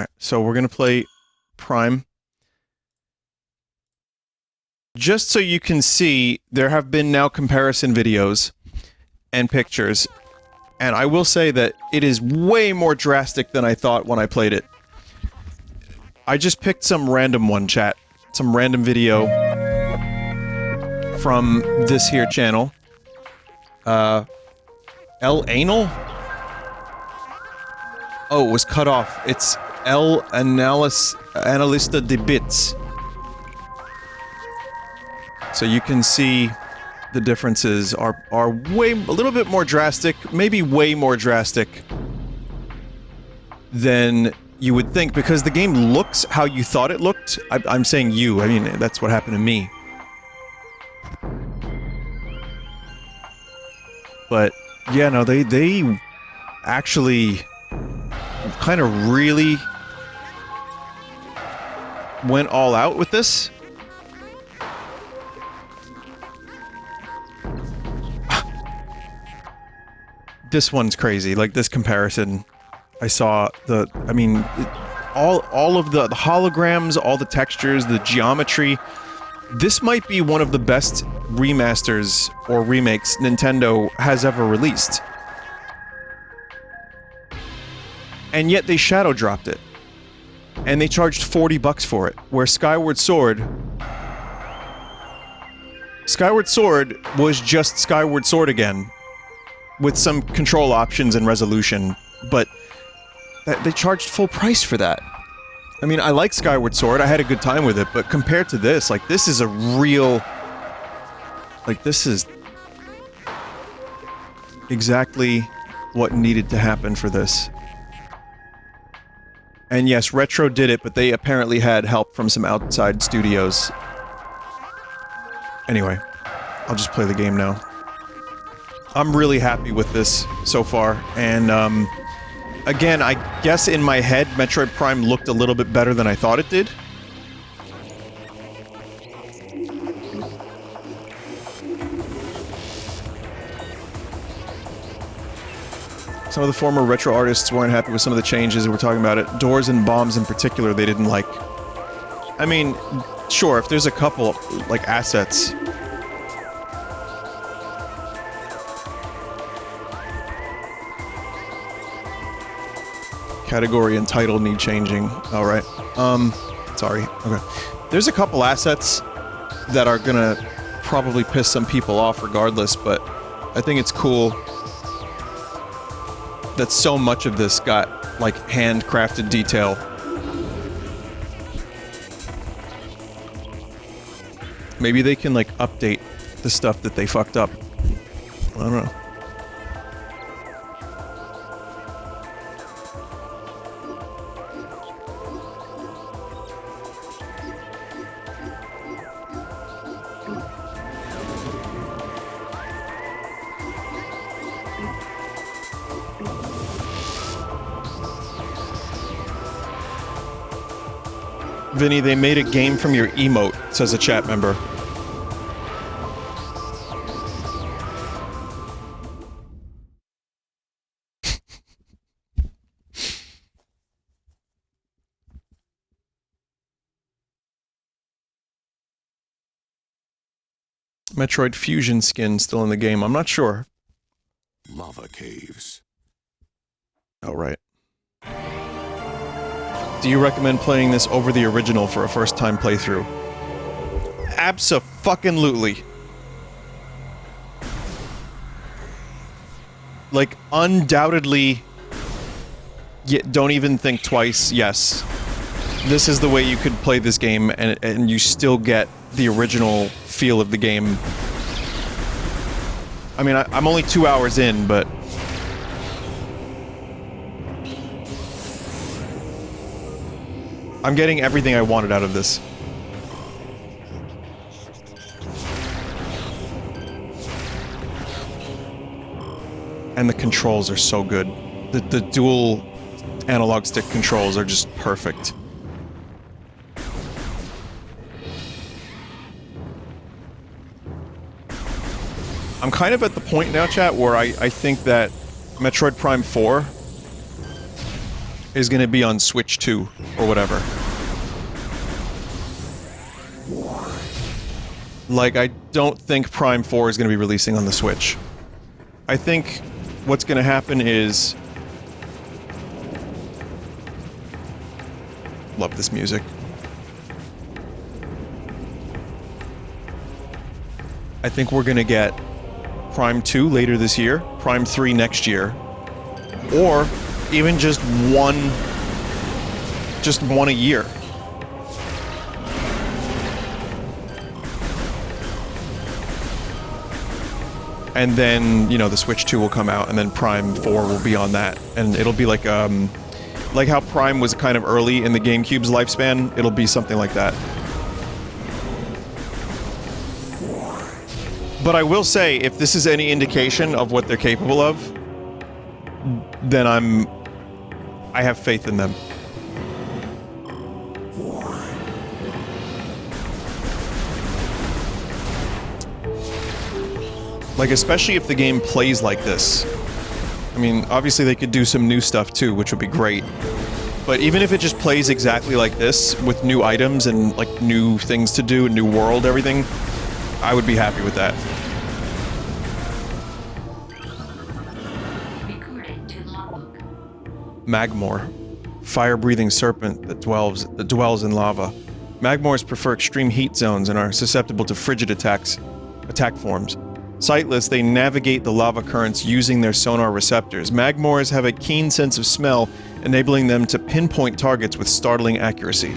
Alright, so we're gonna play Prime. Just so you can see, there have been now comparison videos and pictures, and I will say that it is way more drastic than I thought when I played it. I just picked some random one, chat. Some random video from this here channel. El Anal? Oh, it was cut off. It's El Analista de Bits. So you can see the differences are way, a little bit more drastic, maybe way more drastic than you would think, because the game looks how you thought it looked. I'm saying you, I mean, that's what happened to me. But, yeah, no, they actually kind of really went all out with this. This one's crazy, like this comparison. I saw the, I mean, all of the holograms, all the textures, the geometry. This might be one of the best remasters or remakes Nintendo has ever released. And yet they shadow dropped it. And they charged $40 for it, where Skyward Sword was just Skyward Sword again, with some control options and resolution, but they charged full price for that. I mean, I like Skyward Sword, I had a good time with it, but compared to this, like, this is a real... Like, this is... exactly what needed to happen for this. And yes, Retro did it, but they apparently had help from some outside studios. Anyway, I'll just play the game now. I'm really happy with this so far, and again, I guess in my head, Metroid Prime looked a little bit better than I thought it did. Some of the former Retro artists weren't happy with some of the changes, and we're talking about it. Doors and bombs in particular, they didn't like. I mean, sure, if there's a couple, like, assets... Category and title need changing. Alright. Sorry. Okay. There's a couple assets that are gonna probably piss some people off regardless, but I think it's cool that so much of this got, like, handcrafted detail. Maybe they can, like, update the stuff that they fucked up. I don't know. Vinny, they made a game from your emote, says a chat member. Metroid Fusion skin still in the game, I'm not sure. Lava caves. Oh, right. Do you recommend playing this over the original for a first-time playthrough? Abso-fucking-lutely. Like, undoubtedly... don't even think twice, yes. This is the way you could play this game, and you still get the original feel of the game. I mean, I'm only 2 hours in, but... I'm getting everything I wanted out of this. And the controls are so good. The dual analog stick controls are just perfect. I'm kind of at the point now, chat, where I think that Metroid Prime 4 is going to be on Switch 2 or whatever. Like, I don't think Prime 4 is going to be releasing on the Switch. I think what's going to happen is... Love this music. I think we're going to get Prime 2 later this year, Prime 3 next year, or even just one a year. And then, you know, the Switch 2 will come out, and then Prime 4 will be on that. And it'll be like how Prime was kind of early in the GameCube's lifespan, it'll be something like that. But I will say, if this is any indication of what they're capable of, then I have faith in them. Like, especially if the game plays like this. I mean, obviously they could do some new stuff too, which would be great. But even if it just plays exactly like this, with new items and, like, new things to do, a new world, everything, I would be happy with that. Magmor. Fire-breathing serpent that dwells in lava. Magmors prefer extreme heat zones and are susceptible to frigid attack forms. Sightless, they navigate the lava currents using their sonar receptors. Magmors have a keen sense of smell, enabling them to pinpoint targets with startling accuracy.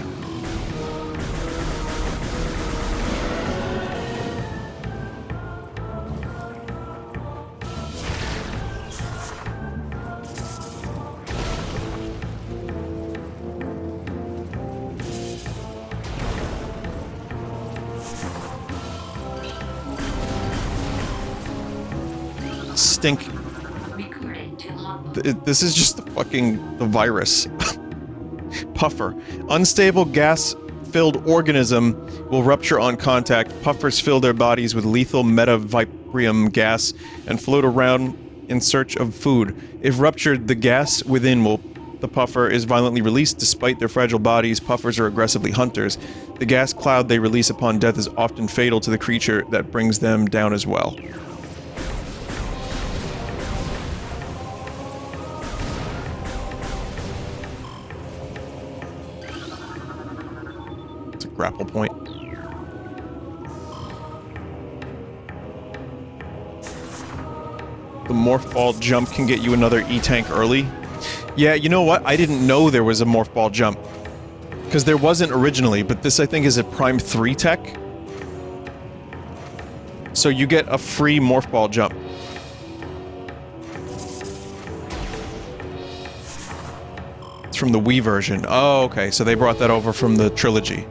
Stink. This is just the virus. Puffer. Unstable gas-filled organism will rupture on contact. Puffers fill their bodies with lethal metavibrium gas and float around in search of food. If ruptured, the gas within the puffer is violently released. Despite their fragile bodies, puffers are aggressively hunters. The gas cloud they release upon death is often fatal to the creature that brings them down as well. Grapple point. The Morph Ball jump can get you another E-Tank early. Yeah, you know what? I didn't know there was a Morph Ball jump. Because there wasn't originally, but this I think is a Prime 3 tech. So you get a free Morph Ball jump. It's from the Wii version. Oh, okay, so they brought that over from the trilogy.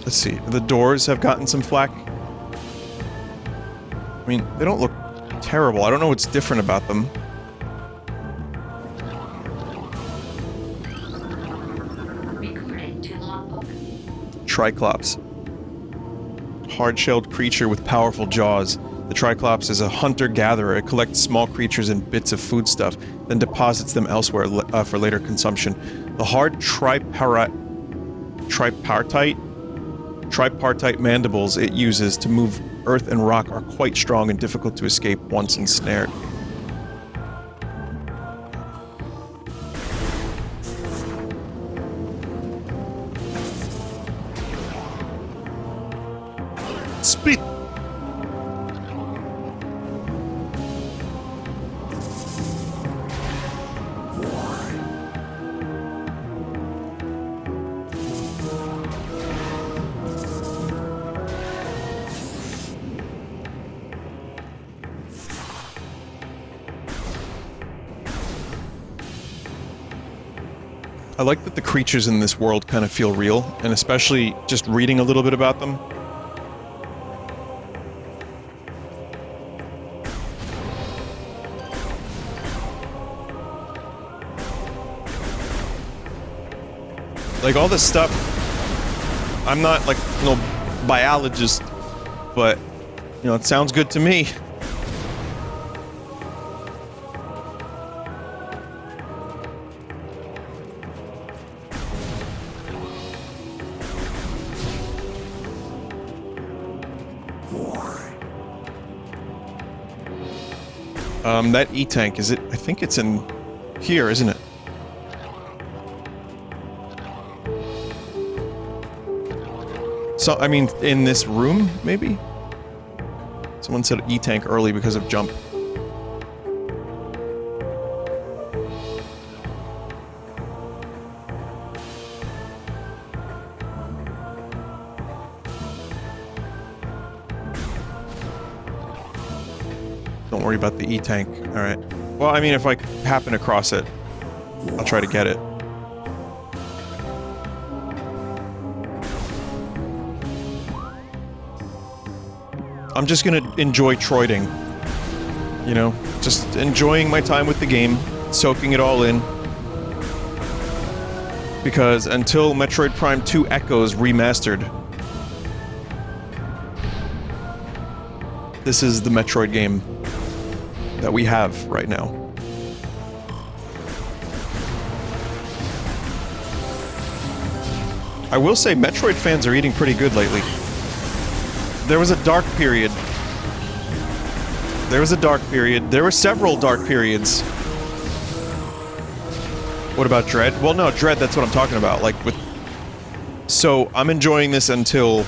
Let's see, the doors have gotten some flack. I mean, they don't look terrible. I don't know what's different about them. Triclops. Hard-shelled creature with powerful jaws. The Triclops is a hunter-gatherer. It collects small creatures and bits of foodstuff, then deposits them elsewhere for later consumption. The hard tripartite mandibles it uses to move earth and rock are quite strong and difficult to escape once ensnared. Spit! I like that the creatures in this world kind of feel real, and especially just reading a little bit about them. Like, all this stuff, I'm not, like, no biologist, but, you know, it sounds good to me. That E-tank, is it? I think it's in here, isn't it? So, I mean, in this room, maybe? Someone said E-tank early because of jump. Don't worry about the E-tank. Alright. Well, I mean, if I happen across it, I'll try to get it. I'm just gonna enjoy Troiding. You know? Just enjoying my time with the game, soaking it all in. Because until Metroid Prime 2 Echoes Remastered, this is the Metroid game that we have right now. I will say Metroid fans are eating pretty good lately. There was a dark period. There was a dark period. There were several dark periods. What about Dread? Well, no, Dread, that's what I'm talking about. Like, with... So, I'm enjoying this until...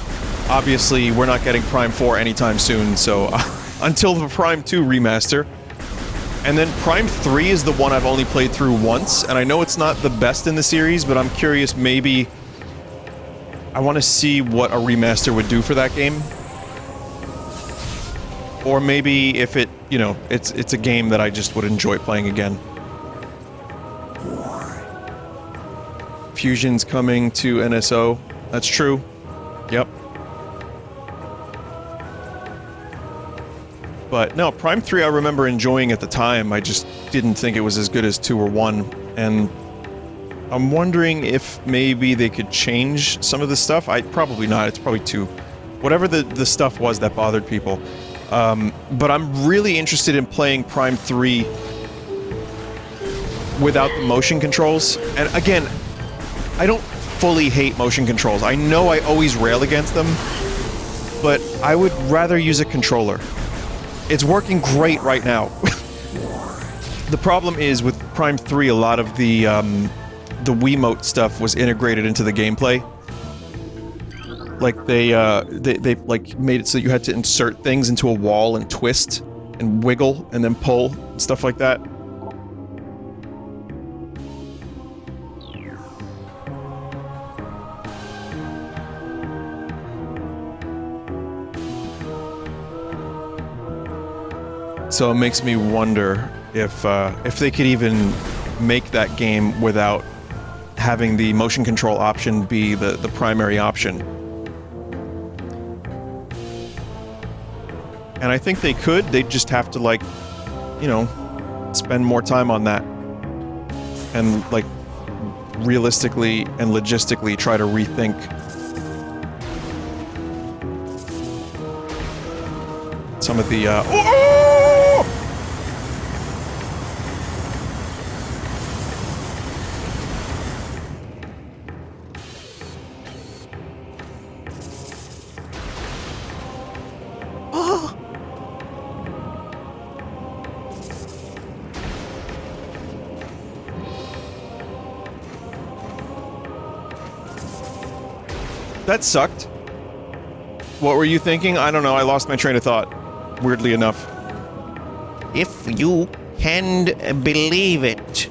Obviously, we're not getting Prime 4 anytime soon, so... until the Prime 2 remaster. And then Prime 3 is the one I've only played through once, and I know it's not the best in the series, but I'm curious, maybe... I want to see what a remaster would do for that game. Or maybe if it, you know, it's a game that I just would enjoy playing again. Fusion's coming to NSO. That's true. Yep. But no, Prime 3 I remember enjoying at the time. I just didn't think it was as good as 2 or 1. And I'm wondering if maybe they could change some of the stuff. Probably not. It's probably 2. Whatever the stuff was that bothered people. But I'm really interested in playing Prime 3 without the motion controls. And again, I don't fully hate motion controls. I know I always rail against them, but I would rather use a controller. It's working great right now. The problem is with Prime 3, a lot of the Wiimote stuff was integrated into the gameplay. Like they like made it so you had to insert things into a wall and twist and wiggle and then pull and stuff like that. So it makes me wonder if they could even make that game without having the motion control option be the primary option. And I think they could. They'd just have to, like, you know, spend more time on that. And, like, realistically and logistically try to rethink some of the, That sucked. What were you thinking? I don't know, I lost my train of thought. Weirdly enough. If you can believe it.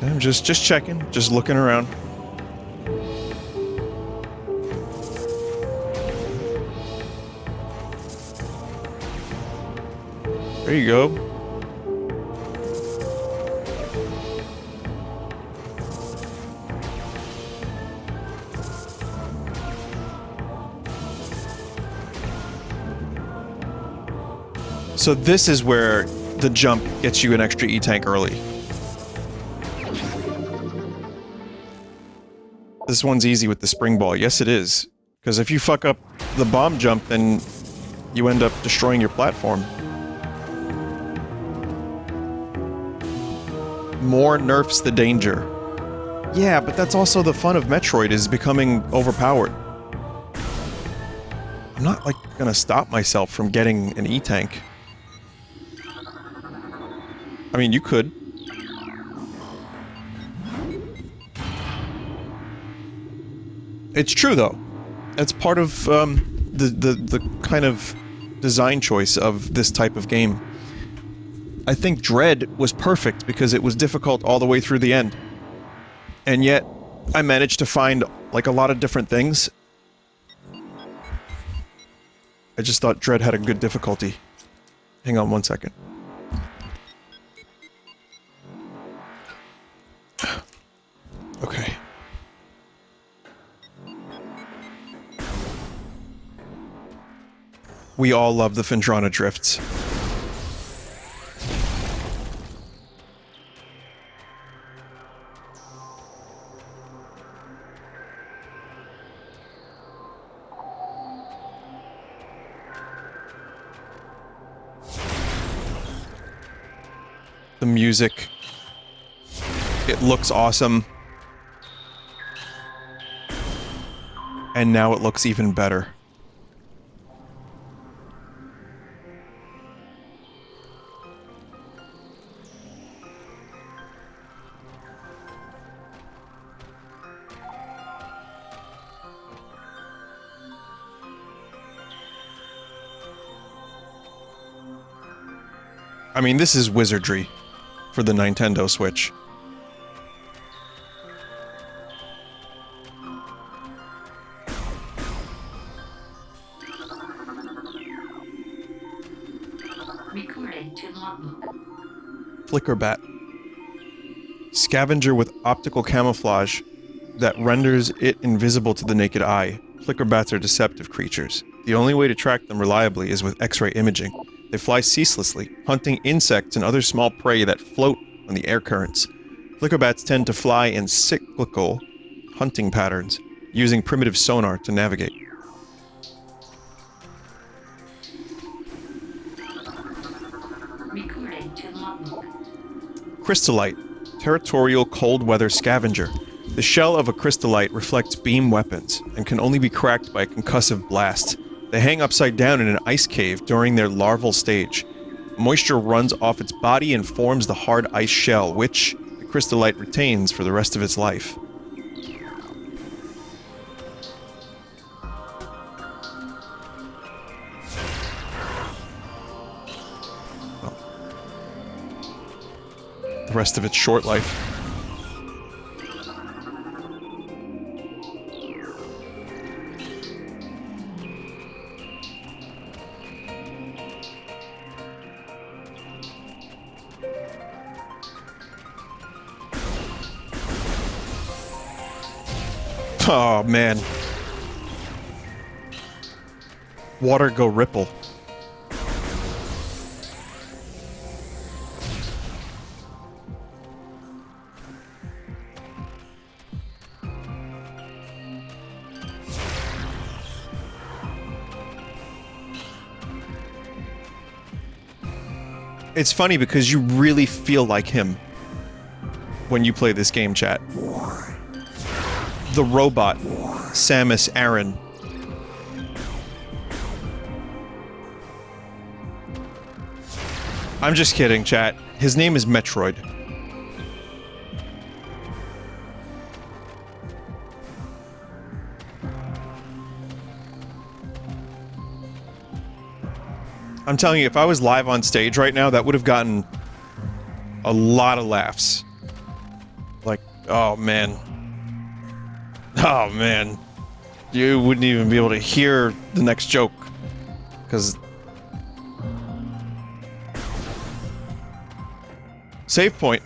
I'm just checking, just looking around. There you go. So this is where the jump gets you an extra E-tank early. This one's easy with the spring ball. Yes, it is. Because if you fuck up the bomb jump, then you end up destroying your platform. More nerfs the danger. Yeah, but that's also the fun of Metroid, is becoming overpowered. I'm not, like, gonna stop myself from getting an E-tank. I mean, you could. It's true, though. It's part of, the kind of design choice of this type of game. I think Dread was perfect because it was difficult all the way through the end. And yet, I managed to find, like, a lot of different things. I just thought Dread had a good difficulty. Hang on one second. Okay. We all love the Phendrana Drifts. The music. It looks awesome. And now it looks even better. I mean, this is wizardry for the Nintendo Switch. Recording to logbook. Flickerbat. Scavenger with optical camouflage that renders it invisible to the naked eye. Flickerbats are deceptive creatures. The only way to track them reliably is with X-ray imaging. They fly ceaselessly, hunting insects and other small prey that float on the air currents. Flickerbats tend to fly in cyclical hunting patterns, using primitive sonar to navigate. Recording to logbook. Crystallite, territorial cold weather scavenger. The shell of a crystallite reflects beam weapons and can only be cracked by a concussive blast. They hang upside down in an ice cave during their larval stage. Moisture runs off its body and forms the hard ice shell, which the crystallite retains for the rest of its life. Well, the rest of its short life. Oh, man. Water go ripple. It's funny because you really feel like him when you play this game, chat. The robot, Samus Aran. I'm just kidding, chat. His name is Metroid. I'm telling you, if I was live on stage right now, that would have gotten a lot of laughs. Like, oh man. Oh man, you wouldn't even be able to hear the next joke, because... Save point.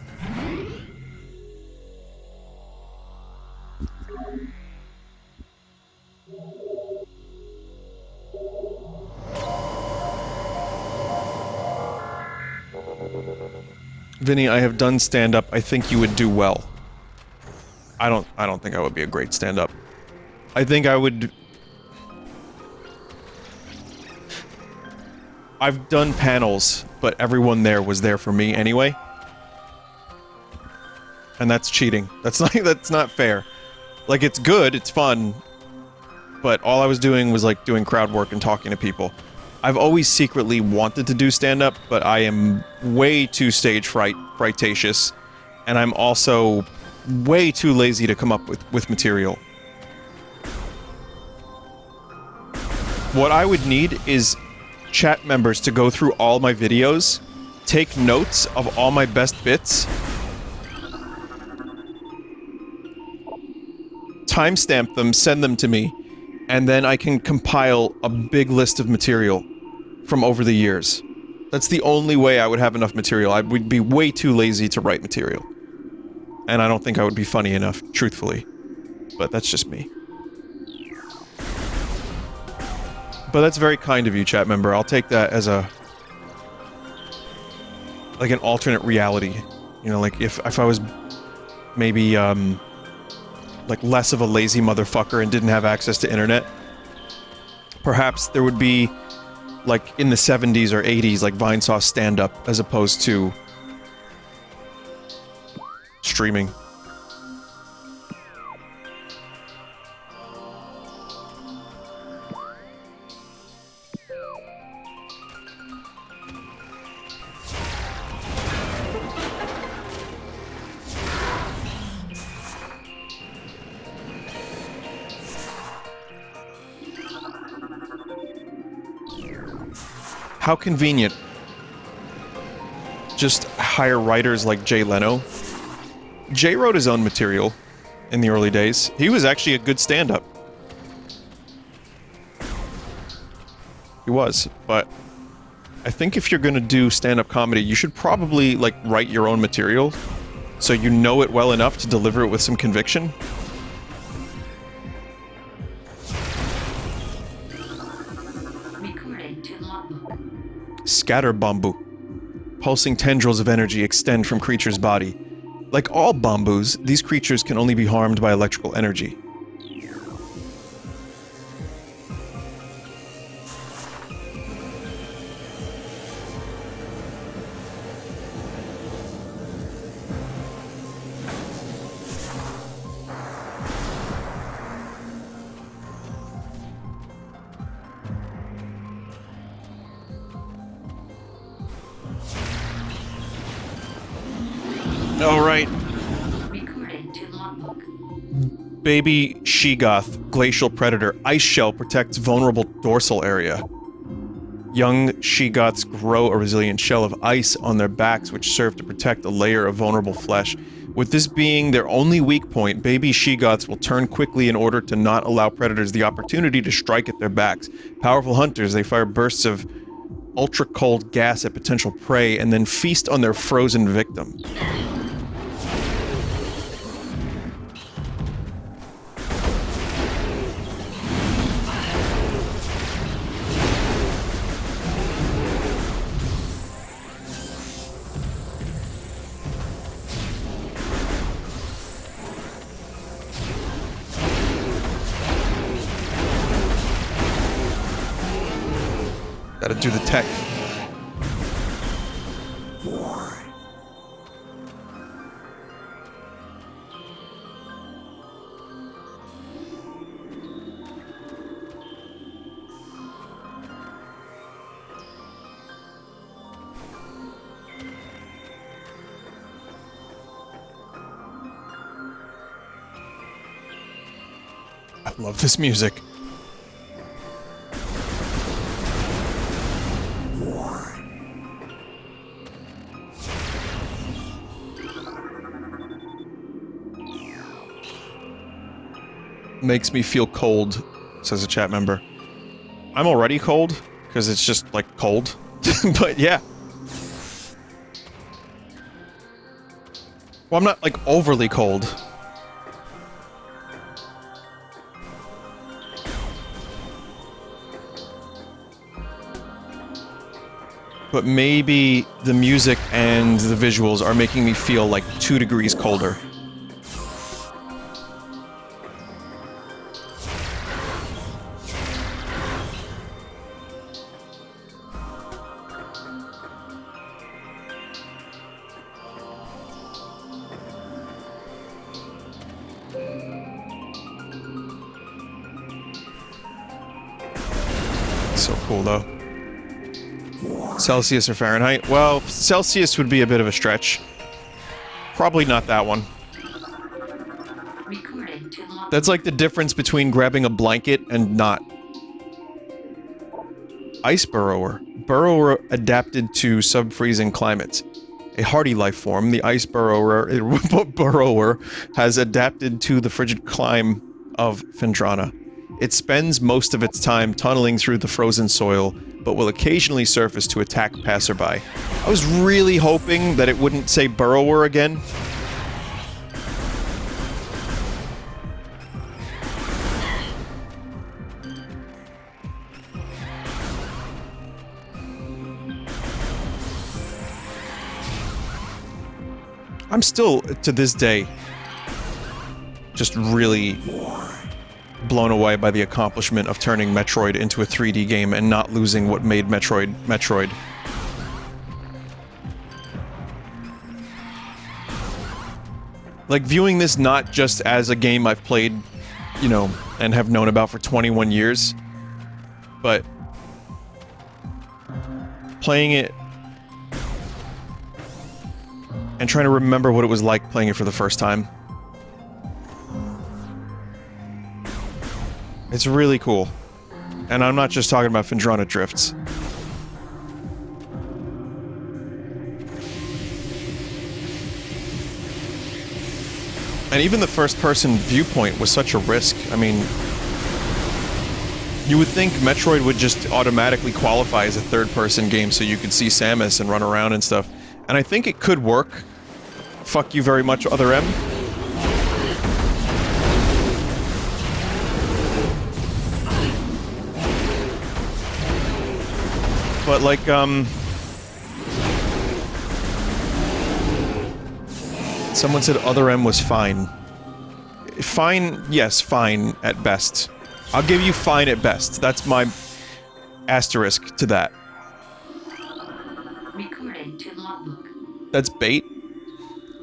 Vinny, I have done stand-up. I think you would do well. I don't think I would be a great stand-up. I think I would... I've done panels, but everyone there was there for me anyway. And that's cheating. That's not fair. Like, it's good, it's fun, but all I was doing was, like, doing crowd work and talking to people. I've always secretly wanted to do stand-up, but I am way too stage frightatious, and I'm also way too lazy to come up with material. What I would need is chat members to go through all my videos, take notes of all my best bits, timestamp them, send them to me, and then I can compile a big list of material from over the years. That's the only way I would have enough material. I would be way too lazy to write material. And I don't think I would be funny enough, truthfully. But that's just me. But that's very kind of you, chat member. I'll take that as a... like an alternate reality. You know, like if I was maybe, like less of a lazy motherfucker and didn't have access to internet, perhaps there would be, like in the 70s or 80s, like Vinesauce stand-up, as opposed to streaming. How convenient. Just hire writers like Jay Leno. Jay wrote his own material in the early days. He was actually a good stand-up. He was, but I think if you're gonna do stand-up comedy, you should probably, like, write your own material so you know it well enough to deliver it with some conviction. Recording to logbook. Scatter bamboo. Pulsing tendrils of energy extend from creatures' body. Like all bamboos, these creatures can only be harmed by electrical energy. All right. Recording to logbook. Baby Sheegoth, glacial predator. Ice shell protects vulnerable dorsal area. Young Sheegoths grow a resilient shell of ice on their backs, which serve to protect a layer of vulnerable flesh. With this being their only weak point, baby Sheegoths will turn quickly in order to not allow predators the opportunity to strike at their backs. Powerful hunters, they fire bursts of ultra-cold gas at potential prey and then feast on their frozen victim. Gotta do the tech. I love this music. Makes me feel cold, says a chat member. I'm already cold, because it's just, like, cold. But yeah. Well, I'm not, like, overly cold. but maybe the music and the visuals are making me feel like 2 degrees colder. So cool, though. Celsius or Fahrenheit? Well, Celsius would be a bit of a stretch. Probably not that one. Recording to logbook. That's like the difference between grabbing a blanket and not. Ice burrower. Burrower adapted to sub-freezing climates. A hardy life form, the ice burrower has adapted to the frigid climate of Phendrana. It spends most of its time tunneling through the frozen soil, but will occasionally surface to attack passerby. I was really hoping that it wouldn't say burrower again. I'm still, to this day, just really blown away by the accomplishment of turning Metroid into a 3D game and not losing what made Metroid, Metroid. Like, viewing this not just as a game I've played, you know, and have known about for 21 years, but playing it and trying to remember what it was like playing it for the first time. It's really cool. And I'm not just talking about Phendrana Drifts. And even the first-person viewpoint was such a risk. I mean, you would think Metroid would just automatically qualify as a third-person game so you could see Samus and run around and stuff. And I think it could work. Fuck you very much, Other M. But, like, someone said Other M was fine. Fine, yes, fine at best. I'll give you fine at best. That's my asterisk to that. Recording to logbook. That's bait?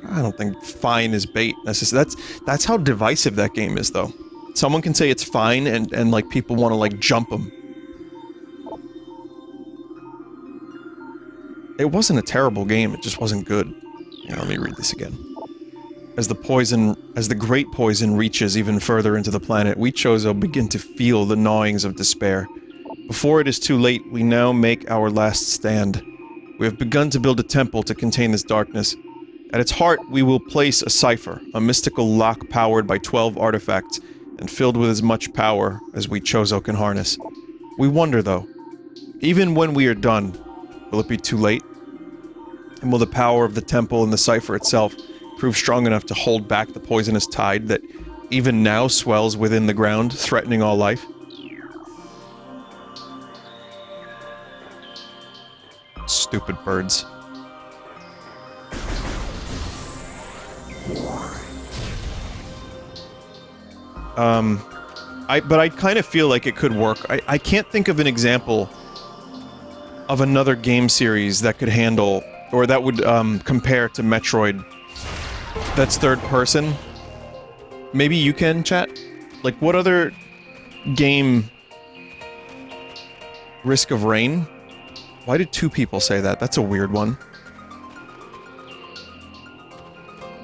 I don't think fine is bait. That's how divisive that game is, though. Someone can say it's fine and like, people want to, like, jump them. It wasn't a terrible game, it just wasn't good. Here, let me read this again. As the great poison reaches even further into the planet, we Chozo begin to feel the gnawings of despair. Before it is too late, we now make our last stand. We have begun to build a temple to contain this darkness. At its heart, we will place a cipher, a mystical lock powered by 12 artifacts, and filled with as much power as we Chozo can harness. We wonder, though, even when we are done, will it be too late? And will the power of the temple and the cipher itself prove strong enough to hold back the poisonous tide that even now swells within the ground, threatening all life? Stupid birds. But I kind of feel like it could work. I can't think of an example of another game series that could handle, or that would, compare to Metroid that's third person. Maybe you can, chat? Like, what other game... Risk of Rain? Why did 2 people say that? That's a weird one.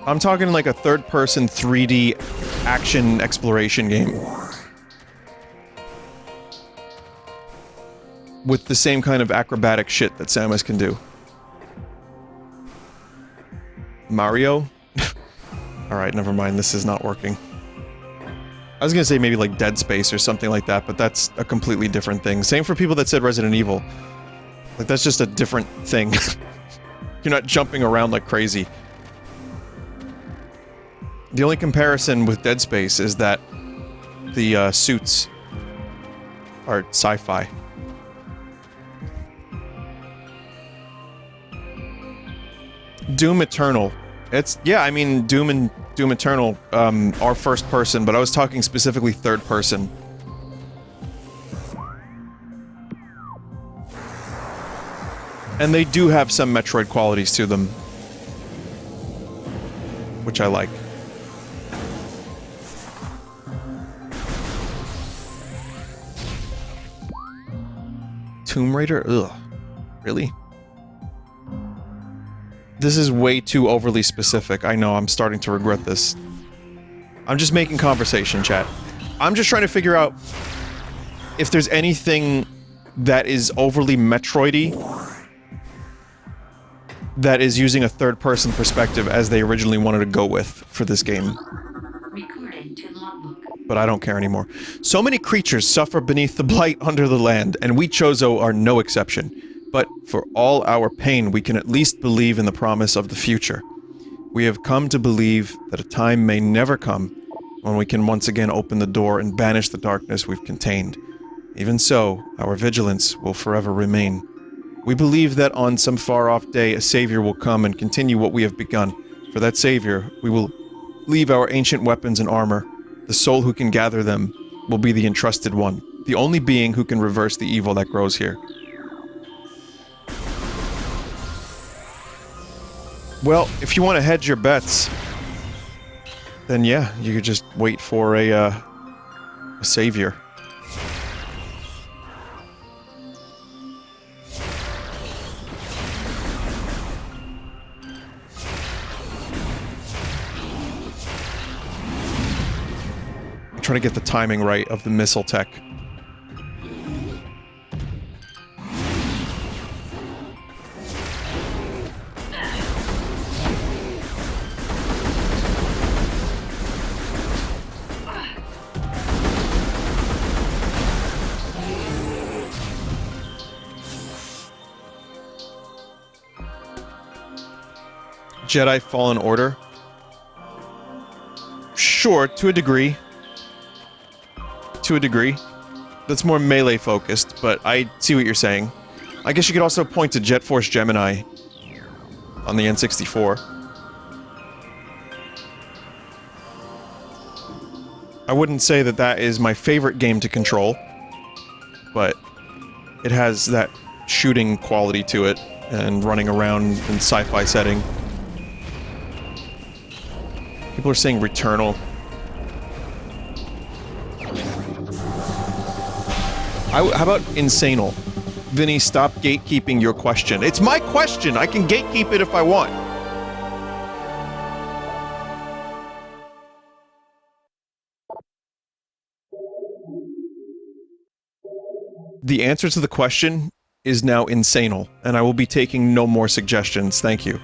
I'm talking like a third-person 3D action exploration game. With the same kind of acrobatic shit that Samus can do. Mario? Alright, never mind, this is not working. I was gonna say maybe like Dead Space or something like that, but that's a completely different thing. Same for people that said Resident Evil. Like, that's just a different thing. You're not jumping around like crazy. The only comparison with Dead Space is that the suits are sci-fi. Doom Eternal. It's, yeah, I mean, Doom and Doom Eternal are first person, but I was talking specifically third person. And they do have some Metroid qualities to them, which I like. Tomb Raider? Ugh. Really? This is way too overly specific. I know, I'm starting to regret this. I'm just making conversation, chat. I'm just trying to figure out if there's anything that is overly Metroid-y that is using a third-person perspective as they originally wanted to go with for this game. Recording to logbook. But I don't care anymore. So many creatures suffer beneath the blight under the land, and we Chozo are no exception. But for all our pain, we can at least believe in the promise of the future. We have come to believe that a time may never come when we can once again open the door and banish the darkness we've contained. Even so, our vigilance will forever remain. We believe that on some far-off day, a savior will come and continue what we have begun. For that savior, we will leave our ancient weapons and armor. The soul who can gather them will be the entrusted one, the only being who can reverse the evil that grows here. Well, if you want to hedge your bets, then yeah, you could just wait for a savior. I'm trying to get the timing right of the missile tech. Jedi Fallen Order? Sure, to a degree. To a degree. That's more melee focused, but I see what you're saying. I guess you could also point to Jet Force Gemini on the N64. I wouldn't say that that is my favorite game to control, but it has that shooting quality to it and running around in sci-fi setting. People are saying Returnal. How about Insanal? Vinny, stop gatekeeping your question. It's my question! I can gatekeep it if I want. The answer to the question is now Insanal, and I will be taking no more suggestions, thank you.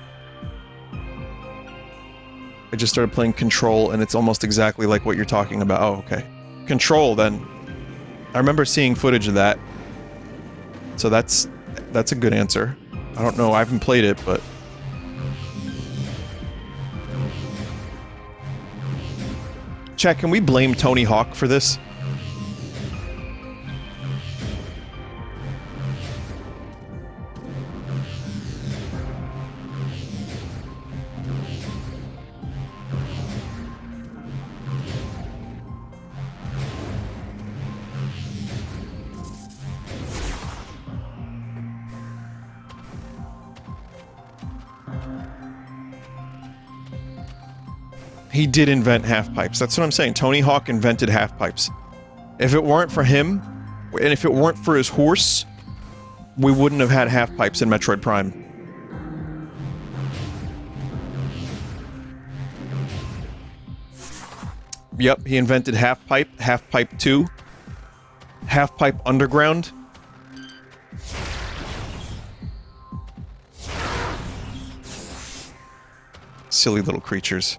I just started playing Control, and it's almost exactly like what you're talking about. Oh, okay. Control, then. I remember seeing footage of that. So that's a good answer. I don't know, I haven't played it, but... Chat, can we blame Tony Hawk for this? He did invent half-pipes. That's what I'm saying. Tony Hawk invented half-pipes. If it weren't for him, and if it weren't for his horse, we wouldn't have had half-pipes in Metroid Prime. Yep, he invented half-pipe, half-pipe 2, half-pipe underground. Silly little creatures.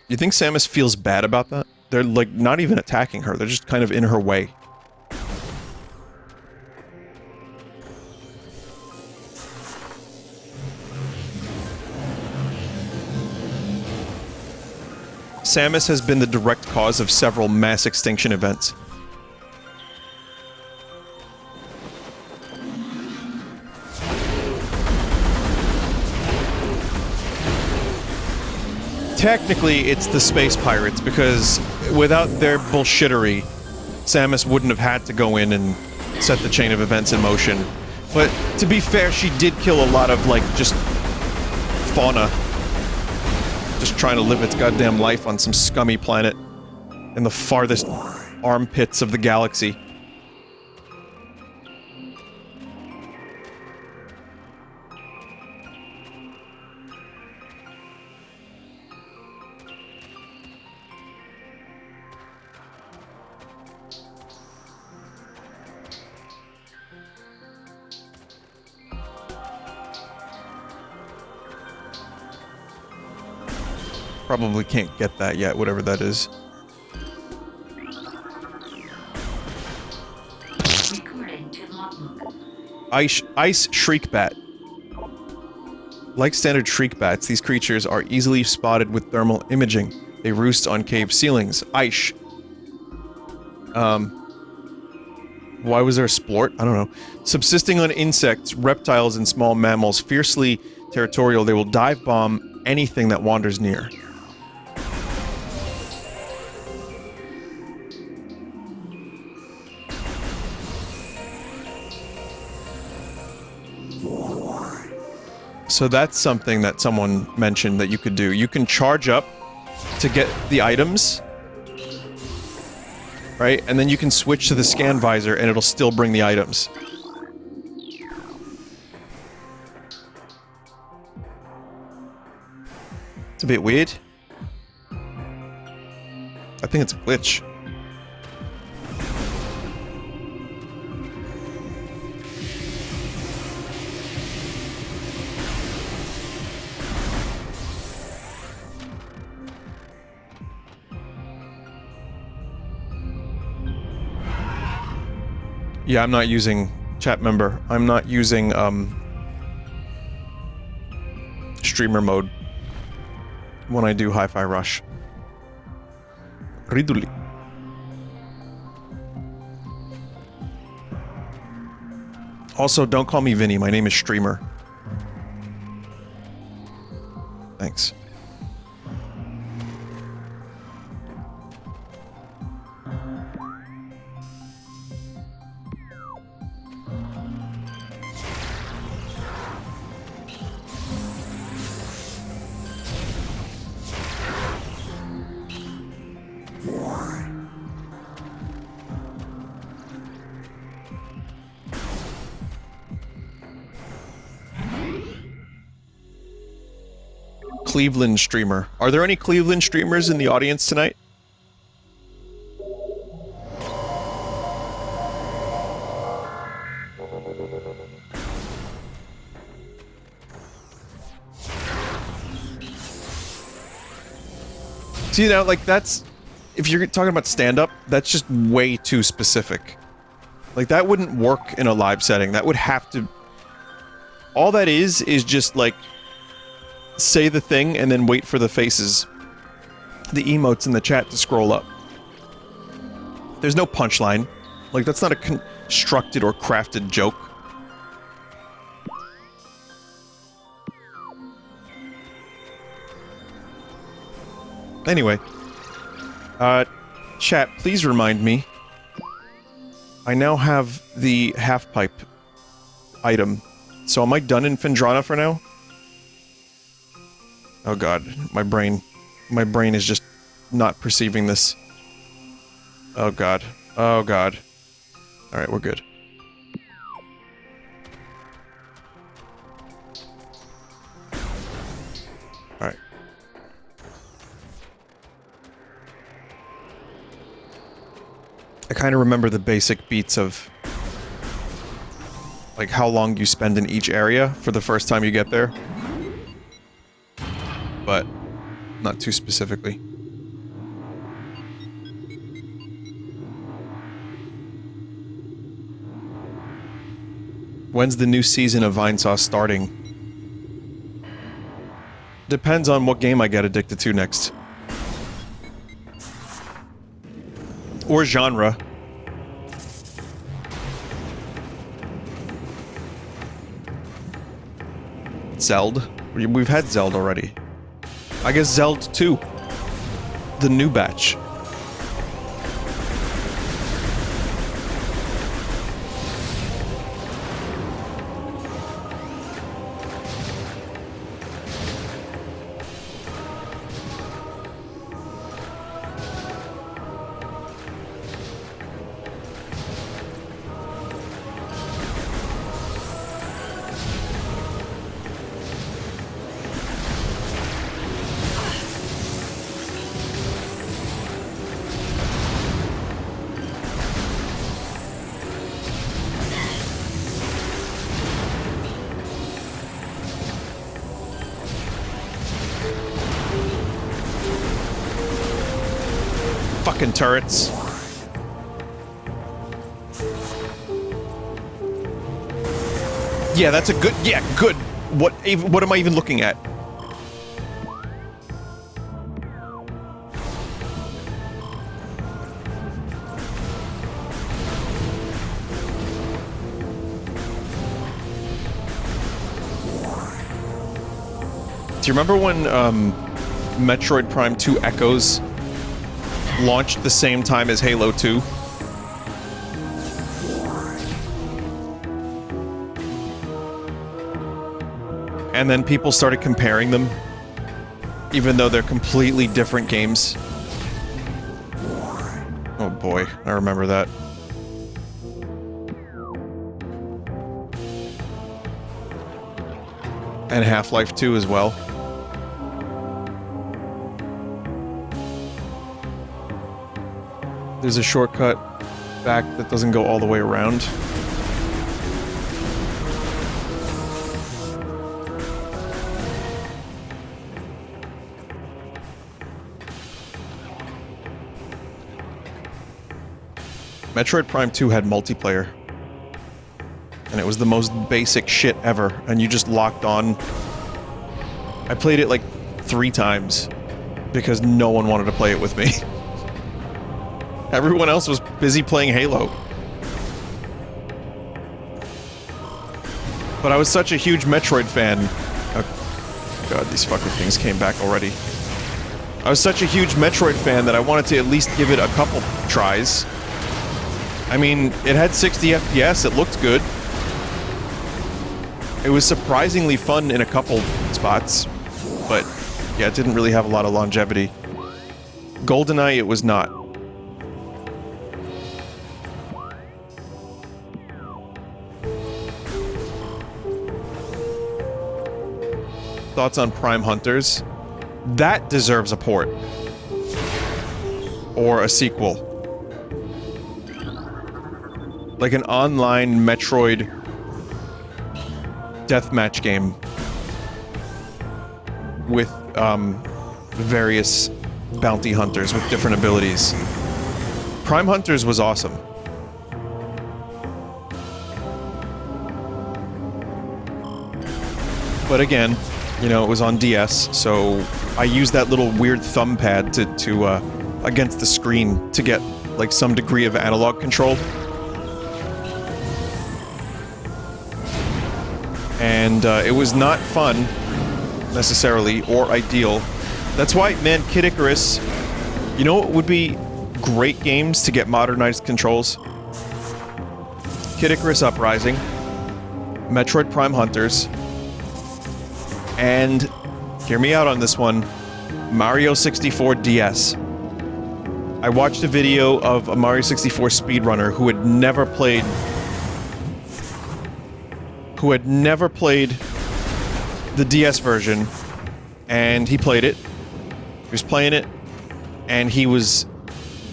You think Samus feels bad about that? They're, like, not even attacking her, they're just kind of in her way. Samus has been the direct cause of several mass extinction events. technically, it's the space pirates, because without their bullshittery, Samus wouldn't have had to go in and set the chain of events in motion. But to be fair, she did kill a lot of, like, just fauna. Just trying to live its goddamn life on some scummy planet in the farthest armpits of the galaxy. Probably can't get that yet, whatever that is. Recording to logbook. Ice Shriekbat. Like standard Shriekbats, these creatures are easily spotted with thermal imaging. They roost on cave ceilings. Ice. Why was there a splort? I don't know. Subsisting on insects, reptiles, and small mammals, fiercely territorial, they will dive bomb anything that wanders near. So that's something that someone mentioned that you could do. You can charge up to get the items, right? And then you can switch to the scan visor and it'll still bring the items. It's a bit weird. I think it's a glitch. Yeah, I'm not using chat member. I'm not using streamer mode when I do Hi-Fi Rush. Riduli. Also, don't call me Vinny. My name is Streamer. Thanks. Cleveland streamer. Are there any Cleveland streamers in the audience tonight? See, now, like, that's... If you're talking about stand-up, that's just way too specific. Like, that wouldn't work in a live setting. That would have to... All that is just, like... say the thing and then wait for the faces, the emotes in the chat to scroll up. There's no punchline. Like, that's not a constructed or crafted joke. Anyway. Chat, please remind me. I now have the half-pipe item. So am I done in Phendrana for now? Oh god, my brain is just not perceiving this. Oh god. Oh god. Alright, we're good. Alright. I kind of remember the basic beats of... like, how long you spend in each area for the first time you get there. But not too specifically. When's the new season of Vinesauce starting? Depends on what game I get addicted to next. Or genre. Zelda? We've had Zelda already. I guess Zelda 2. The new batch. Fucking turrets. Yeah, that's a good... Yeah, good. What am I even looking at? Do you remember when, Metroid Prime 2 Echoes launched the same time as Halo 2? And then people started comparing them, even though they're completely different games. Oh boy, I remember that. And Half-Life 2 as well. There's a shortcut back that doesn't go all the way around. Metroid Prime 2 had multiplayer. And it was the most basic shit ever, and you just locked on. I played it like 3 times because no one wanted to play it with me. Everyone else was busy playing Halo. But I was such a huge Metroid fan. Oh, God, these fucking things came back already. I was such a huge Metroid fan that I wanted to at least give it a couple tries. I mean, it had 60 FPS, it looked good. It was surprisingly fun in a couple spots, but yeah, it didn't really have a lot of longevity. GoldenEye, it was not. Thoughts on Prime Hunters? That deserves a port. Or a sequel. Like an online Metroid deathmatch game with various bounty hunters with different abilities. Prime Hunters was awesome. But again, you know, it was on DS, so I used that little weird thumb pad to against the screen to get like some degree of analog control. And it was not fun, necessarily, or ideal. That's why, man, Kid Icarus, you know what would be great games to get modernized controls? Kid Icarus Uprising, Metroid Prime Hunters, and, hear me out on this one, Mario 64 DS. I watched a video of a Mario 64 speedrunner who had never played the DS version, and he played it. He was playing it, and he was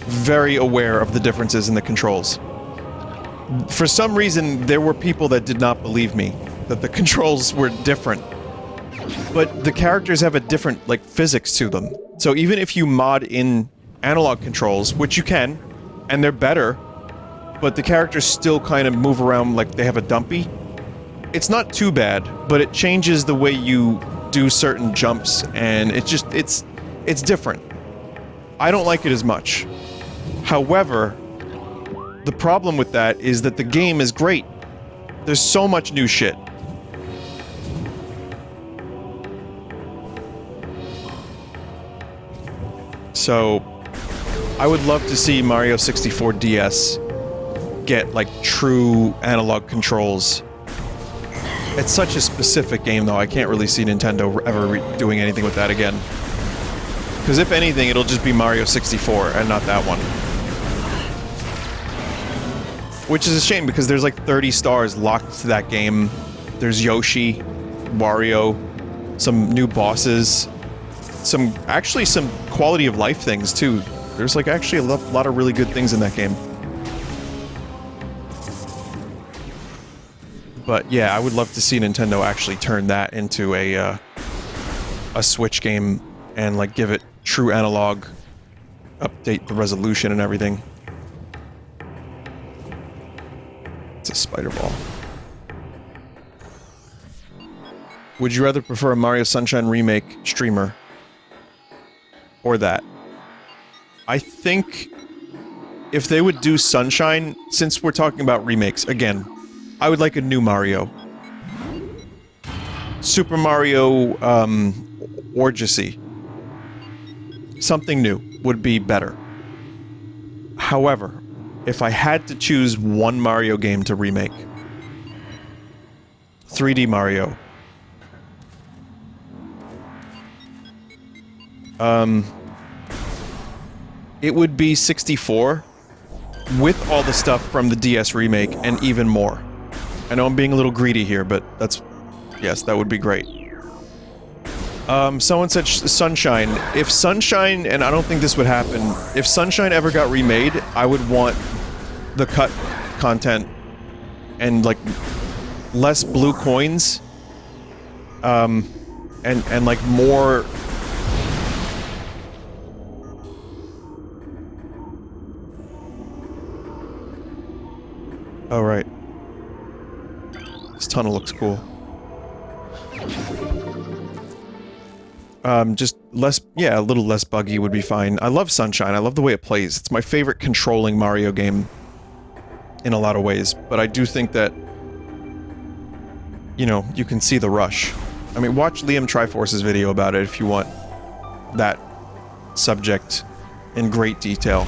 very aware of the differences in the controls. For some reason, there were people that did not believe me, that the controls were different. But the characters have a different, like, physics to them. So even if you mod in analog controls, which you can, and they're better, but the characters still kind of move around like they have a dumpy, it's not too bad, but it changes the way you do certain jumps, and it's different. I don't like it as much. However, the problem with that is that the game is great. There's so much new shit. So, I would love to see Mario 64 DS get, like, true analog controls. It's such a specific game, though. I can't really see Nintendo ever doing anything with that again. Because if anything, it'll just be Mario 64 and not that one. Which is a shame, because there's like 30 stars locked to that game. There's Yoshi, Wario, some new bosses, actually some quality of life things, too. There's like actually a lot of really good things in that game. But yeah, I would love to see Nintendo actually turn that into a Switch game and like give it true analog, update the resolution and everything. It's a spider ball. Would you rather prefer a Mario Sunshine remake streamer? Or that? I think if they would do Sunshine, since we're talking about remakes, again, I would like a new Mario. Super Mario, Orgyssy. Something new would be better. However, if I had to choose one Mario game to remake, 3D Mario. It would be 64, with all the stuff from the DS remake, and even more. I know I'm being a little greedy here, but that's... yes, that would be great. Someone said Sunshine. If Sunshine, and I don't think this would happen, if Sunshine ever got remade, I would want the cut content and, like, less blue coins, and like, more... Oh, right. This tunnel looks cool. Just less... yeah, a little less buggy would be fine. I love Sunshine. I love the way it plays. It's my favorite controlling Mario game in a lot of ways, but I do think that, you know, you can see the rush. I mean, watch Liam Triforce's video about it if you want that subject in great detail.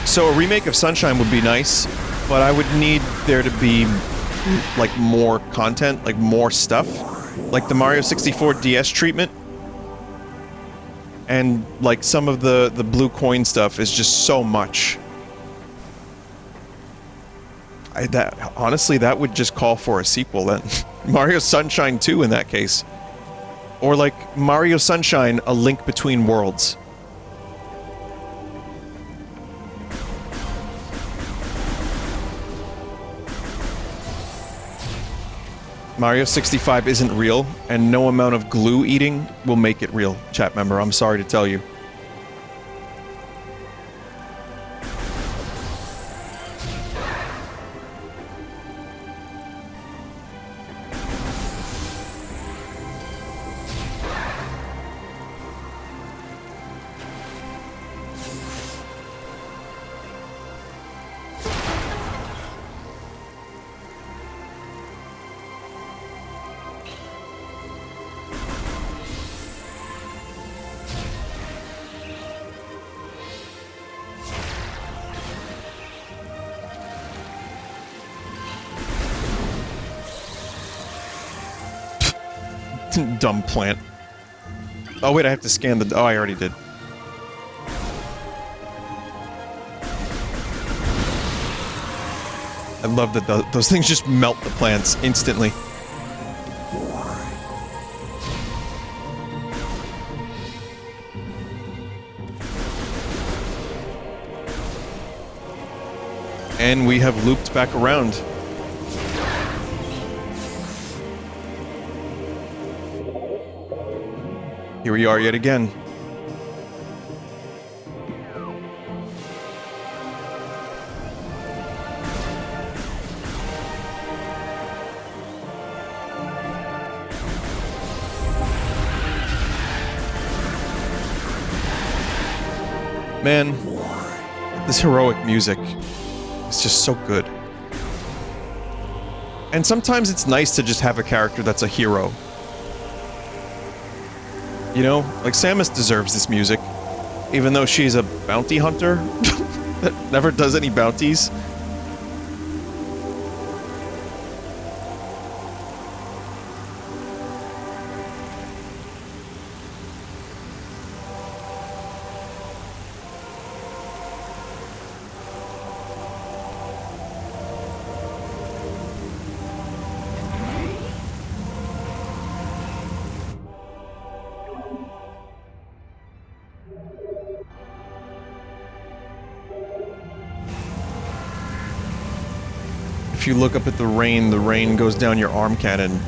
So a remake of Sunshine would be nice, but I would need there to be, like, more content, like, more stuff. Like the Mario 64 DS treatment. And, like, some of the blue coin stuff is just so much. Honestly, that would just call for a sequel then. Mario Sunshine 2 in that case. Or, like, Mario Sunshine, A Link Between Worlds. Mario 65 isn't real, and no amount of glue eating will make it real, chat member. I'm sorry to tell you. Dumb plant. Oh wait, I have to scan the... oh, I already did. I love that those things just melt the plants instantly. And we have looped back around. Here we are yet again. Man, this heroic music is just so good. And sometimes it's nice to just have a character that's a hero. You know, like Samus deserves this music, even though she's a bounty hunter that never does any bounties. If you look up at the rain goes down your arm cannon.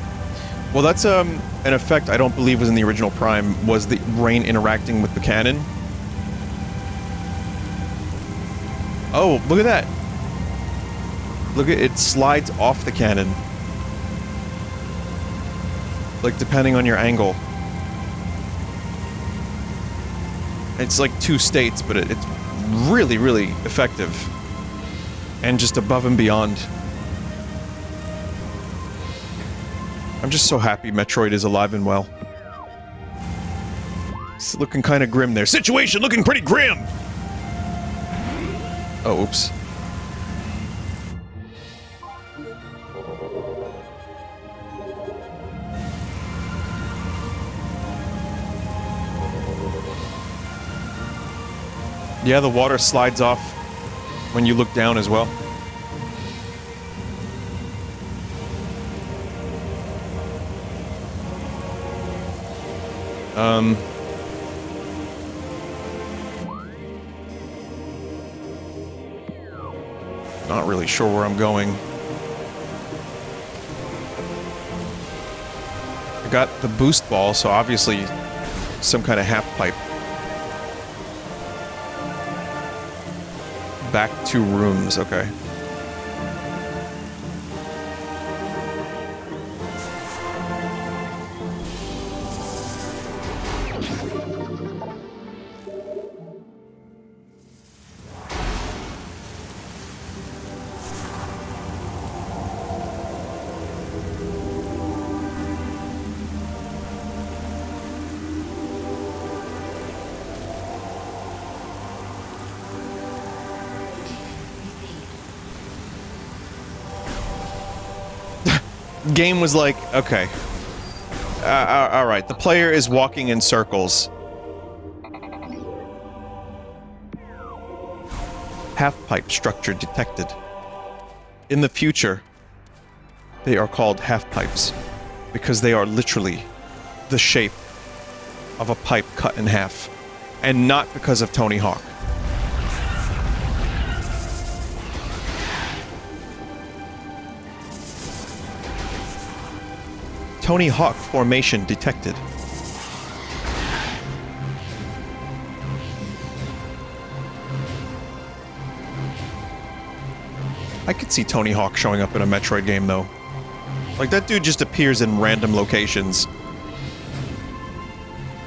Well, that's an effect I don't believe was in the original Prime, was the rain interacting with the cannon. Oh, look at that. Look at it, slides off the cannon. Like, depending on your angle. It's like 2 states, but it's really, really effective. And just above and beyond. I'm just so happy Metroid is alive and well. It's looking kind of grim there. Situation looking pretty grim! Oh, oops. Yeah, the water slides off when you look down as well. Not really sure where I'm going. I got the boost ball, so obviously some kind of half pipe. Back to rooms, okay. Game was like, okay. Alright, the player is walking in circles. Half-pipe structure detected. In the future, they are called half-pipes, because they are literally the shape of a pipe cut in half, and not because of Tony Hawk. Tony Hawk formation detected. I could see Tony Hawk showing up in a Metroid game, though. Like, that dude just appears in random locations.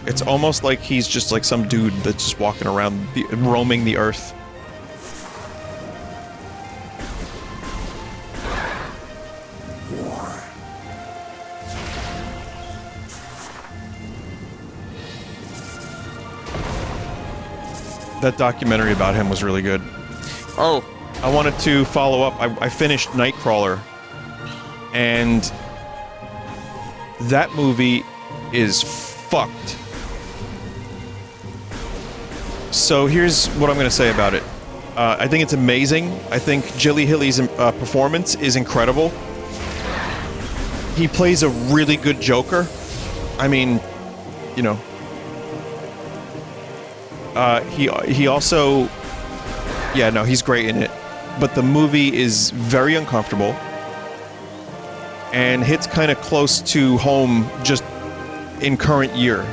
It's almost like he's just like some dude that's just walking around, roaming the earth. That documentary about him was really good. Oh, I wanted to follow up. I finished Nightcrawler, and that movie is fucked. So here's what I'm going to say about it. I think it's amazing. I think Jilly Hilly's performance is incredible. He plays a really good Joker. I mean, you know. He also... Yeah, no, he's great in it. But the movie is very uncomfortable. And hits kind of close to home just in current year.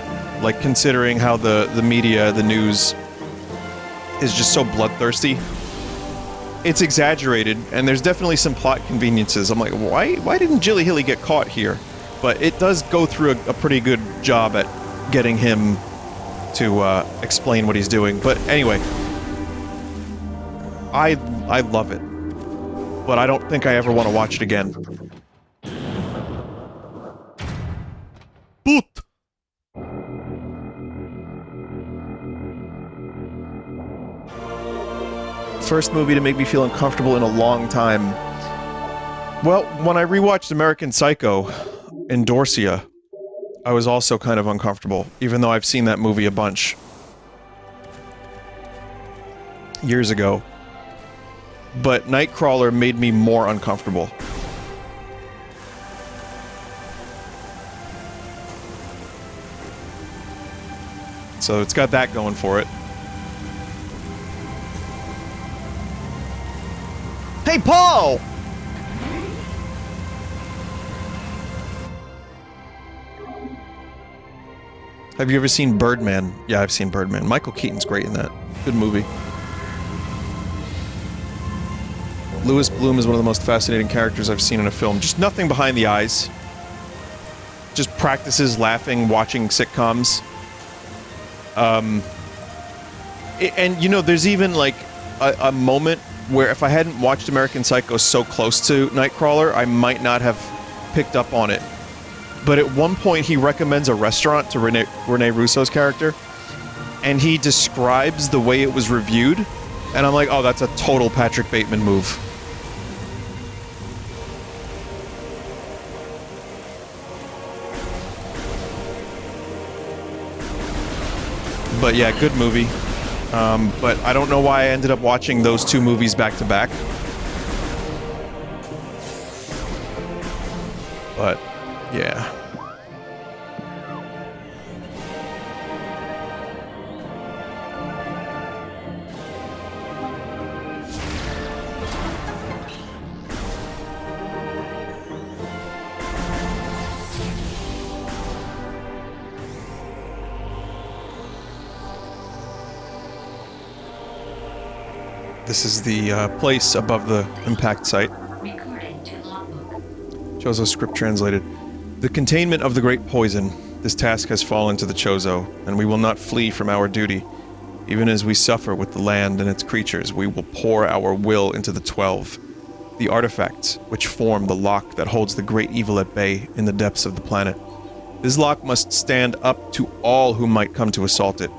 Like, considering how the media, the news, is just so bloodthirsty. It's exaggerated, and there's definitely some plot conveniences. I'm like, why didn't Jilly Hilly get caught here? But it does go through a pretty good job at getting him to explain what he's doing. But anyway, I love it, but I don't think I ever want to watch it again. Boot. first movie to make me feel uncomfortable in a long time. Well, when I rewatched American Psycho in Dorsia, I was also kind of uncomfortable, even though I've seen that movie a bunch. Years ago. But Nightcrawler made me more uncomfortable. So it's got that going for it. Hey, Paul! Have you ever seen Birdman? Yeah, I've seen Birdman. Michael Keaton's great in that. Good movie. Louis Bloom is one of the most fascinating characters I've seen in a film. Just nothing behind the eyes. Just practices laughing, watching sitcoms. And, you know, there's even, like, a moment where if I hadn't watched American Psycho so close to Nightcrawler, I might not have picked up on it. But at one point, he recommends a restaurant to Rene Russo's character, and he describes the way it was reviewed, and I'm like, oh, that's a total Patrick Bateman move. But yeah, good movie. But I don't know why I ended up watching those two movies back to back. But, yeah. This is the place above the impact site. Recording to logbook. Chozo script translated. The containment of the great poison. This task has fallen to the Chozo, and we will not flee from our duty. Even as we suffer with the land and its creatures, we will pour our will into the 12. The artifacts, which form the lock that holds the great evil at bay in the depths of the planet. This lock must stand up to all who might come to assault it,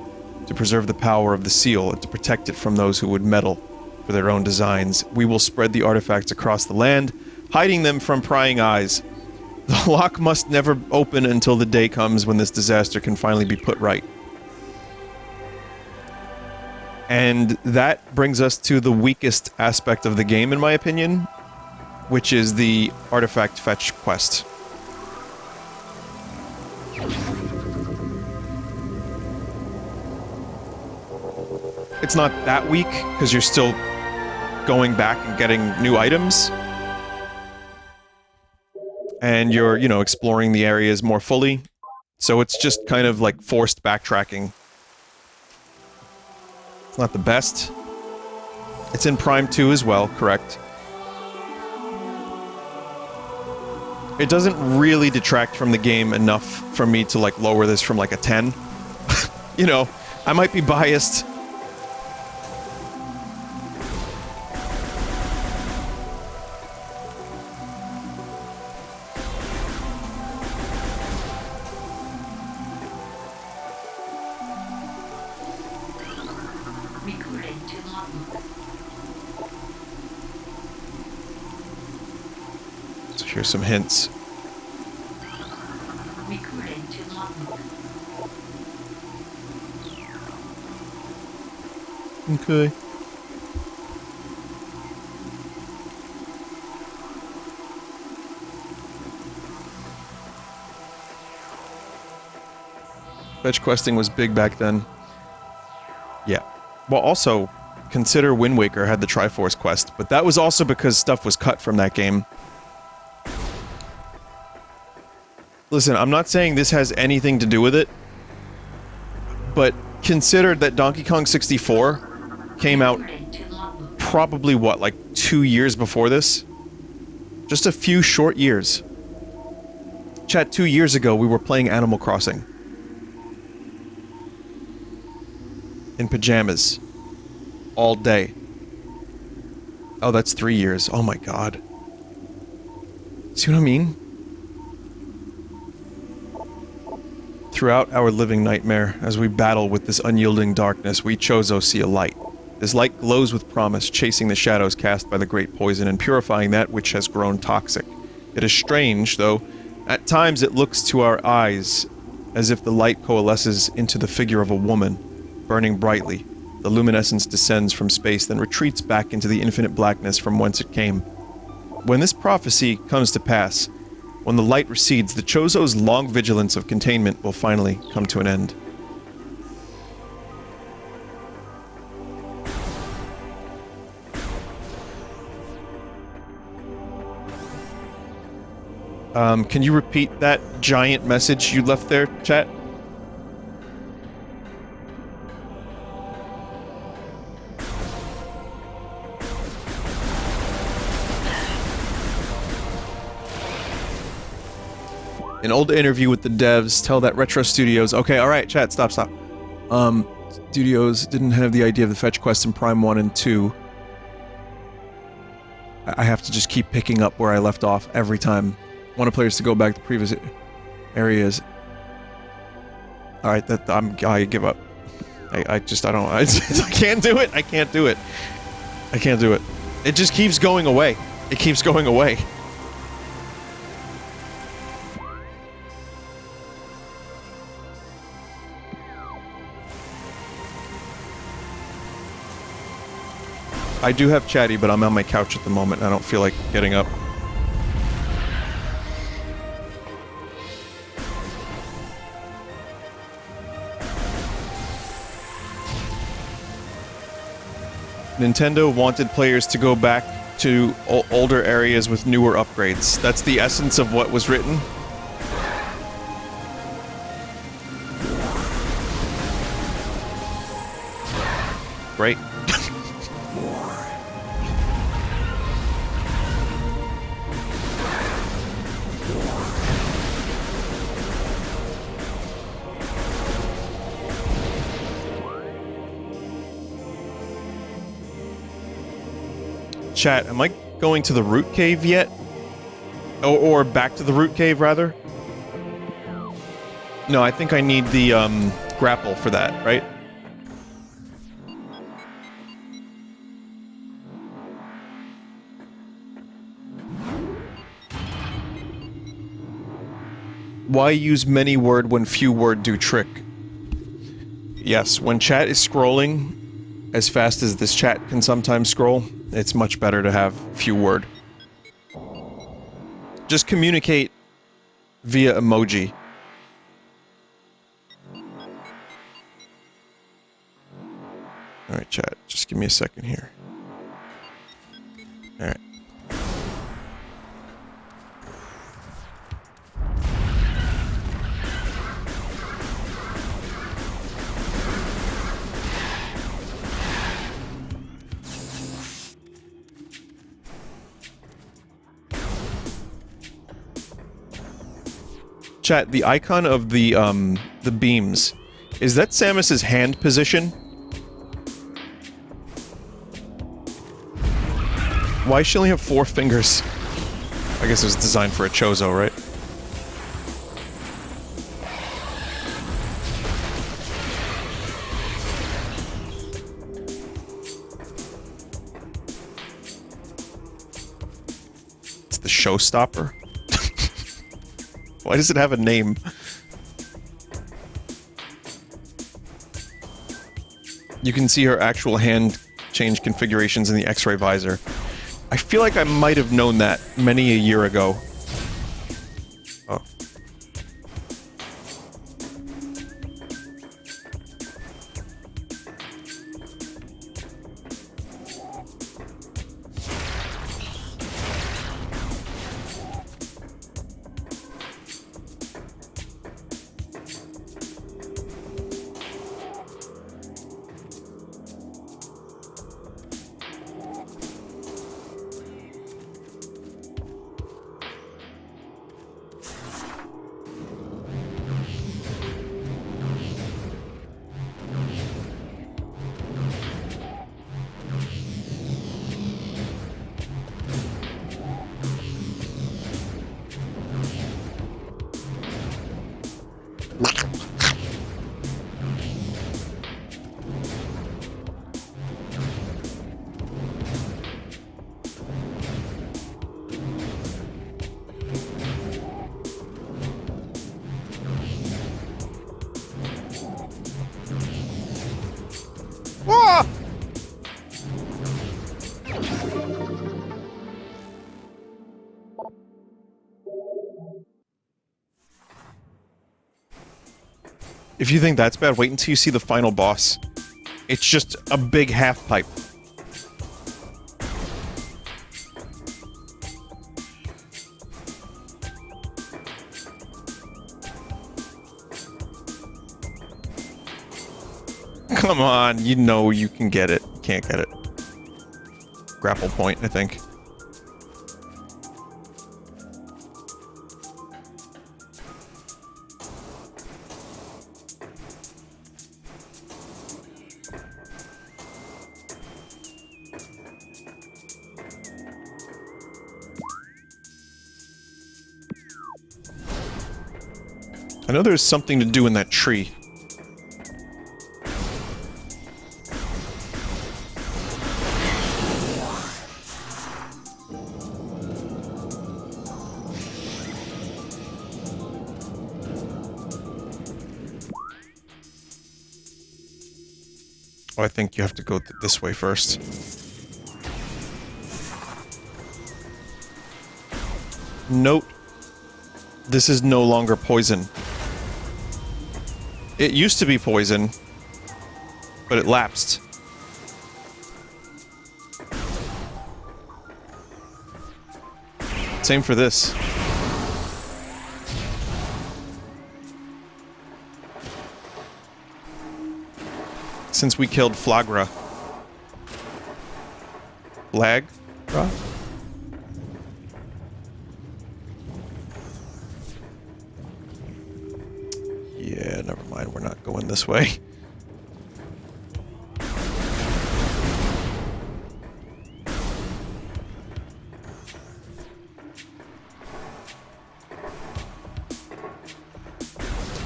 to preserve the power of the seal and to protect it from those who would meddle for their own designs. We will spread the artifacts across the land, hiding them from prying eyes. The lock must never open until the day comes when this disaster can finally be put right. And that brings us to the weakest aspect of the game, in my opinion, which is the artifact fetch quest. It's not that weak, because you're still going back and getting new items. And you're, you know, exploring the areas more fully. So it's just kind of like forced backtracking. It's not the best. It's in Prime 2 as well, correct. It doesn't really detract from the game enough for me to, like, lower this from, like, a 10. You know, I might be biased. Recording to logbook. So here's some hints. Recording to logbook. Okay. Fetch questing was big back then. Yeah. Well, also, consider Wind Waker had the Triforce quest, but that was also because stuff was cut from that game. Listen, I'm not saying this has anything to do with it, but consider that Donkey Kong 64 came out Recording to logbook. probably, what, like 2 years before this? Just a few short years. Chat, 2 years ago, we were playing Animal Crossing. In pajamas. All day. Oh, that's 3 years. Oh my god. See what I mean? Throughout our living nightmare, as we battle with this unyielding darkness, we Chozo see a light. This light glows with promise, chasing the shadows cast by the great poison and purifying that which has grown toxic. It is strange, though. At times it looks to our eyes as if the light coalesces into the figure of a woman, burning brightly. The luminescence descends from space, then retreats back into the infinite blackness from whence it came. When this prophecy comes to pass, when the light recedes, the Chozo's long vigilance of containment will finally come to an end. Can you repeat that giant message you left there, chat? An old interview with the devs tell that Retro Studios... Okay, alright, chat, stop. Studios didn't have the idea of the fetch quest in Prime 1 and 2. I have to just keep picking up where I left off every time. Want players to go back to previous areas. Alright, I give up. I can't do it! I can't do it. I can't do it. It just keeps going away. It keeps going away. I do have chatty, but I'm on my couch at the moment and I don't feel like getting up. Nintendo wanted players to go back to older areas with newer upgrades. That's the essence of what was written. Great. Chat, am I going to the root cave yet? Or back to the root cave, rather? No, I think I need the, grapple for that, right? Why use many word when few word do trick? Yes, when chat is scrolling as fast as this chat can sometimes scroll, it's much better to have few word. Just communicate via emoji. Alright, chat, just give me a second here. Alright. Chat, the icon of the beams, is that Samus's hand position? Why does she only have 4 fingers? I guess it was designed for a Chozo, right? It's the showstopper. Why does it have a name? You can see her actual hand change configurations in the X-ray visor. I feel like I might have known that many a year ago. Oh. If you think that's bad, wait until you see the final boss. It's just a big half pipe. Come on, you know you can get it. Can't get it. Grapple point, I think. I know there's something to do in that tree. Oh, I think you have to go this way first. Note, this is no longer poison. It used to be poison, but it lapsed. Same for this. Since we killed Flagra. Flagra? Yeah, never mind, we're not going this way.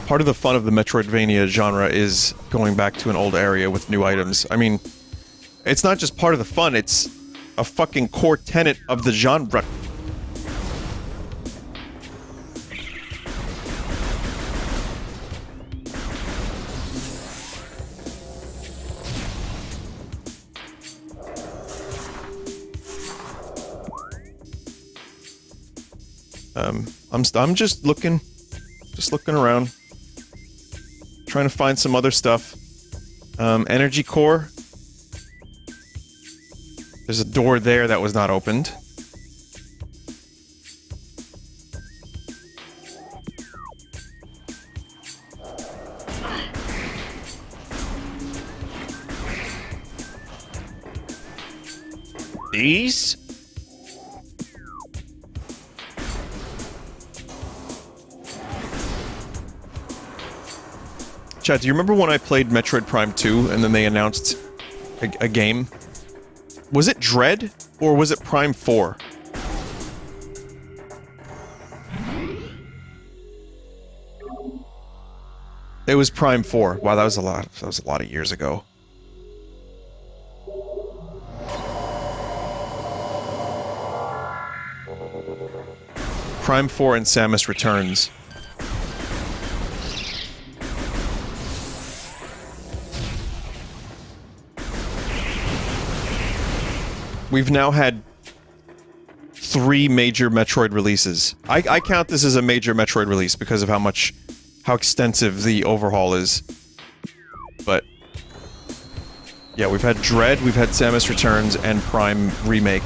Part of the fun of the Metroidvania genre is going back to an old area with new items. I mean, it's not just part of the fun, it's a fucking core tenet of the genre. I'm just looking around. Trying to find some other stuff. Energy core. There's a door there that was not opened. These? Chad, do you remember when I played Metroid Prime 2 and then they announced a game? Was it Dread or was it Prime 4? It was Prime 4. Wow, that was a lot of years ago. Prime 4 and Samus Returns. We've now had 3 major Metroid releases. I count this as a major Metroid release because of how extensive the overhaul is. But yeah, we've had Dread, we've had Samus Returns, and Prime Remake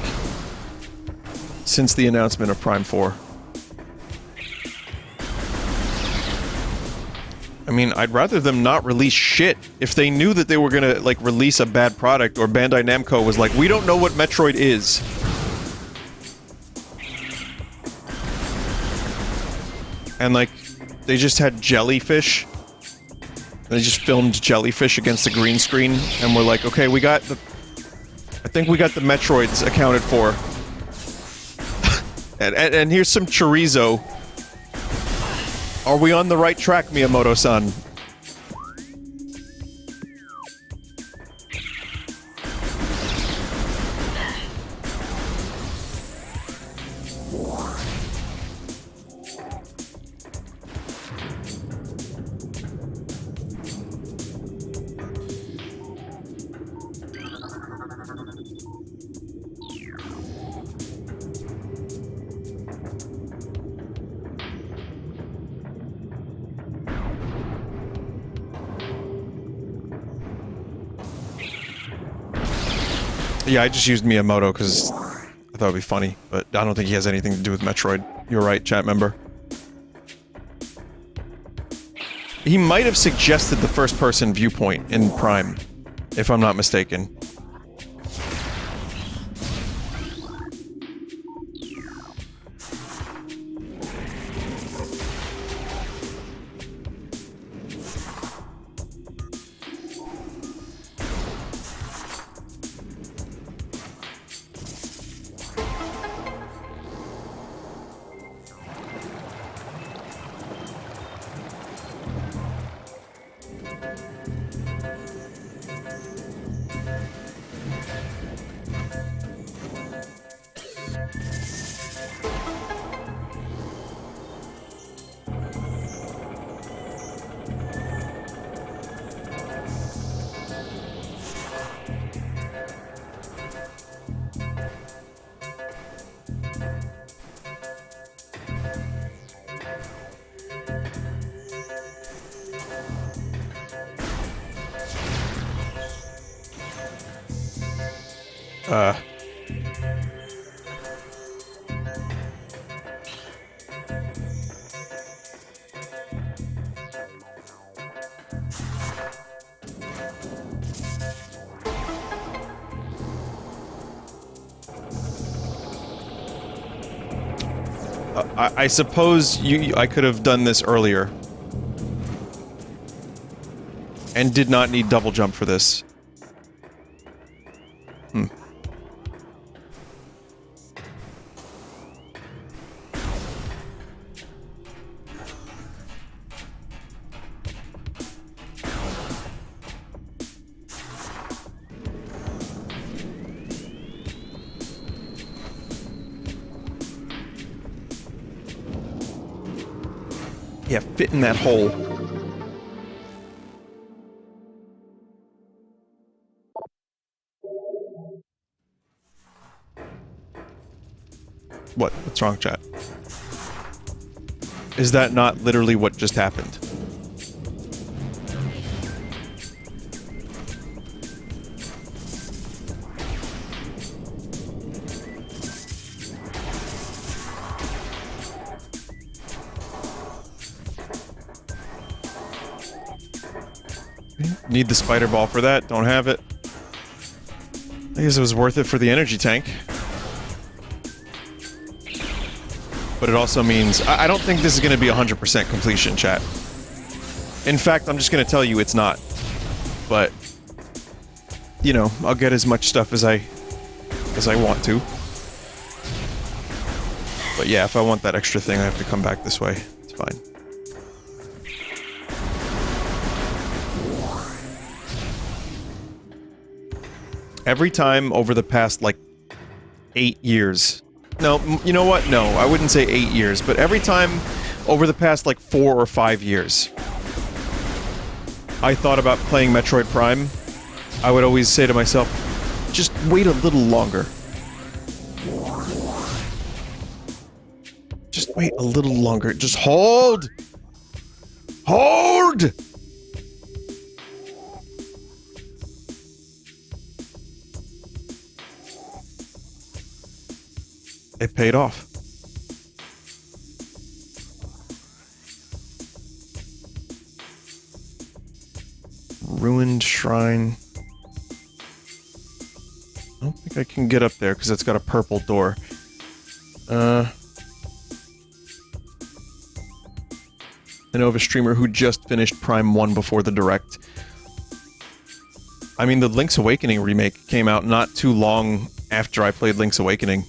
since the announcement of Prime 4. I mean, I'd rather them not release shit. If they knew that they were gonna, like, release a bad product, or Bandai Namco was like, we don't know what Metroid is. And, like, they just had jellyfish. They just filmed jellyfish against the green screen, and we're like, okay, we got the... I think we got the Metroids accounted for. and here's some chorizo. Are we on the right track, Miyamoto-san? Yeah, I just used Miyamoto because I thought it'd be funny, but I don't think he has anything to do with Metroid. You're right, chat member. He might have suggested the first-person viewpoint in Prime, if I'm not mistaken. I suppose I could have done this earlier. And did not need double jump for this. Yeah, fit in that hole. What? What's wrong, chat? Is that not literally what just happened? Need the spider ball for that, don't have it. I guess it was worth it for the energy tank. But it also means... I don't think this is going to be 100% completion, chat. In fact, I'm just going to tell you it's not. But... you know, I'll get as much stuff as I want to. But yeah, if I want that extra thing, I have to come back this way. It's fine. Every time over the past, like, 8 years... No, you know what? No, I wouldn't say 8 years, but every time over the past, like, 4 or 5 years, I thought about playing Metroid Prime, I would always say to myself, just wait a little longer. Just wait a little longer. Just hold! Hold! It paid off. Ruined shrine. I don't think I can get up there because it's got a purple door. I know of a streamer who just finished Prime 1 before the Direct. I mean, the Link's Awakening remake came out not too long after I played Link's Awakening.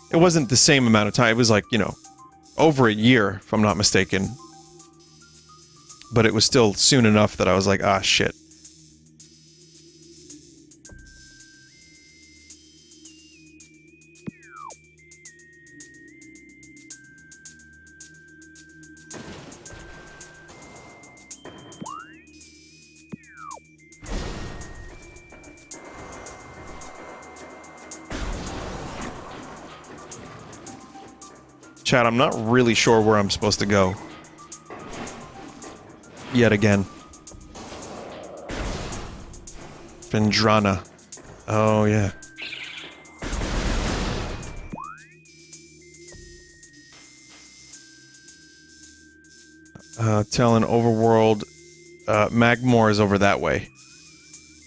It wasn't the same amount of time. It was like, you know, over a year, if I'm not mistaken. But it was still soon enough that I was like, ah, shit. Chat, I'm not really sure where I'm supposed to go. Yet again. Phendrana. Oh, yeah. Telling Overworld, Magmore is over that way.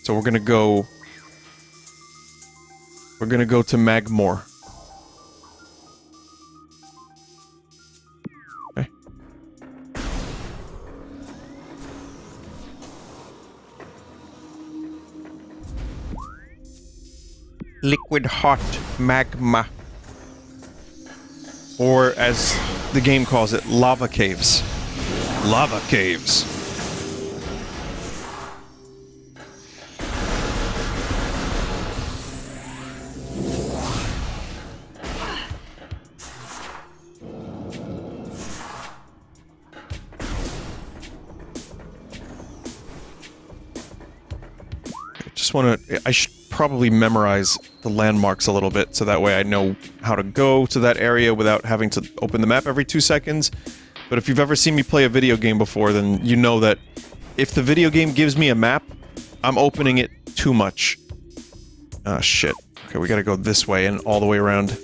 So we're gonna go... We're gonna go to Magmore. Okay. Liquid hot magma. Or, as the game calls it, lava caves. Lava caves. Just want to... I should probably memorize the landmarks a little bit, so that way I know how to go to that area without having to open the map every 2 seconds. But if you've ever seen me play a video game before, then you know that if the video game gives me a map, I'm opening it too much. Ah, shit. Okay, we gotta go this way and all the way around.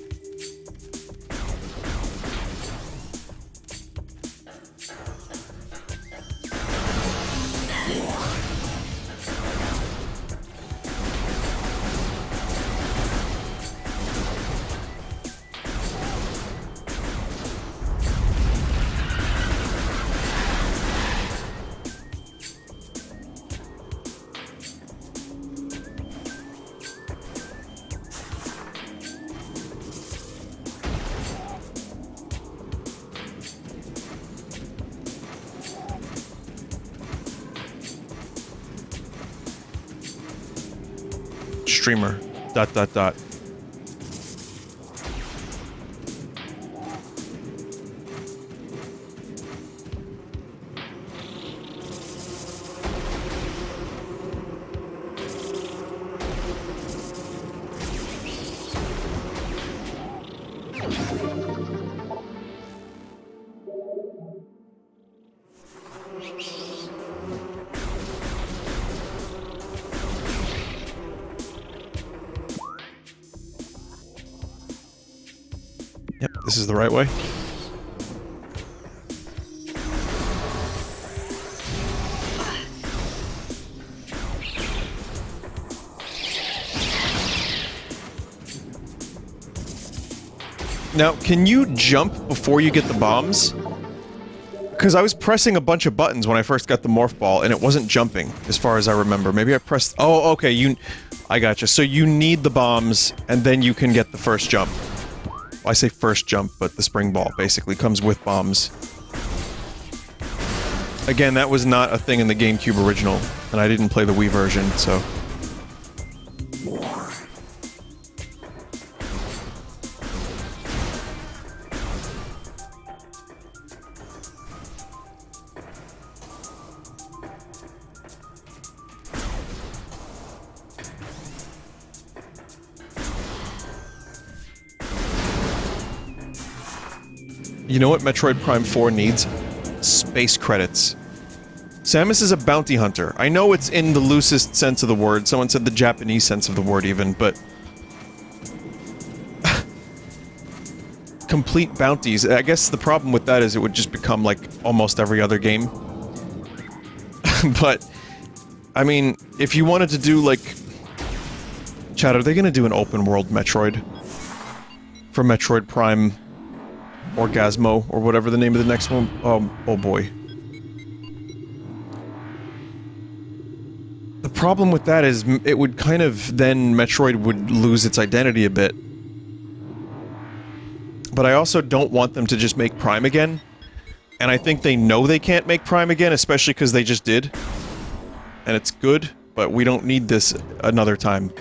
Streamer. ... Yep, this is the right way. Now, can you jump before you get the bombs? Because I was pressing a bunch of buttons when I first got the morph ball, and it wasn't jumping, as far as I remember. Maybe I pressed... Oh, okay, I gotcha. So you need the bombs, and then you can get the first jump. I say first jump, but the spring ball basically comes with bombs. Again, that was not a thing in the GameCube original, and I didn't play the Wii version, so... You know what Metroid Prime 4 needs? Space credits. Samus is a bounty hunter. I know it's in the loosest sense of the word. Someone said the Japanese sense of the word even, but... complete bounties. I guess the problem with that is it would just become like almost every other game. But, I mean, if you wanted to do like... Chad, are they gonna do an open world Metroid? For Metroid Prime... Orgasmo, or whatever the name of the next one. Oh boy. The problem with that is it would kind of then Metroid would lose its identity a bit. But I also don't want them to just make Prime again. And I think they know they can't make Prime again, especially because they just did. And it's good, but we don't need this another time.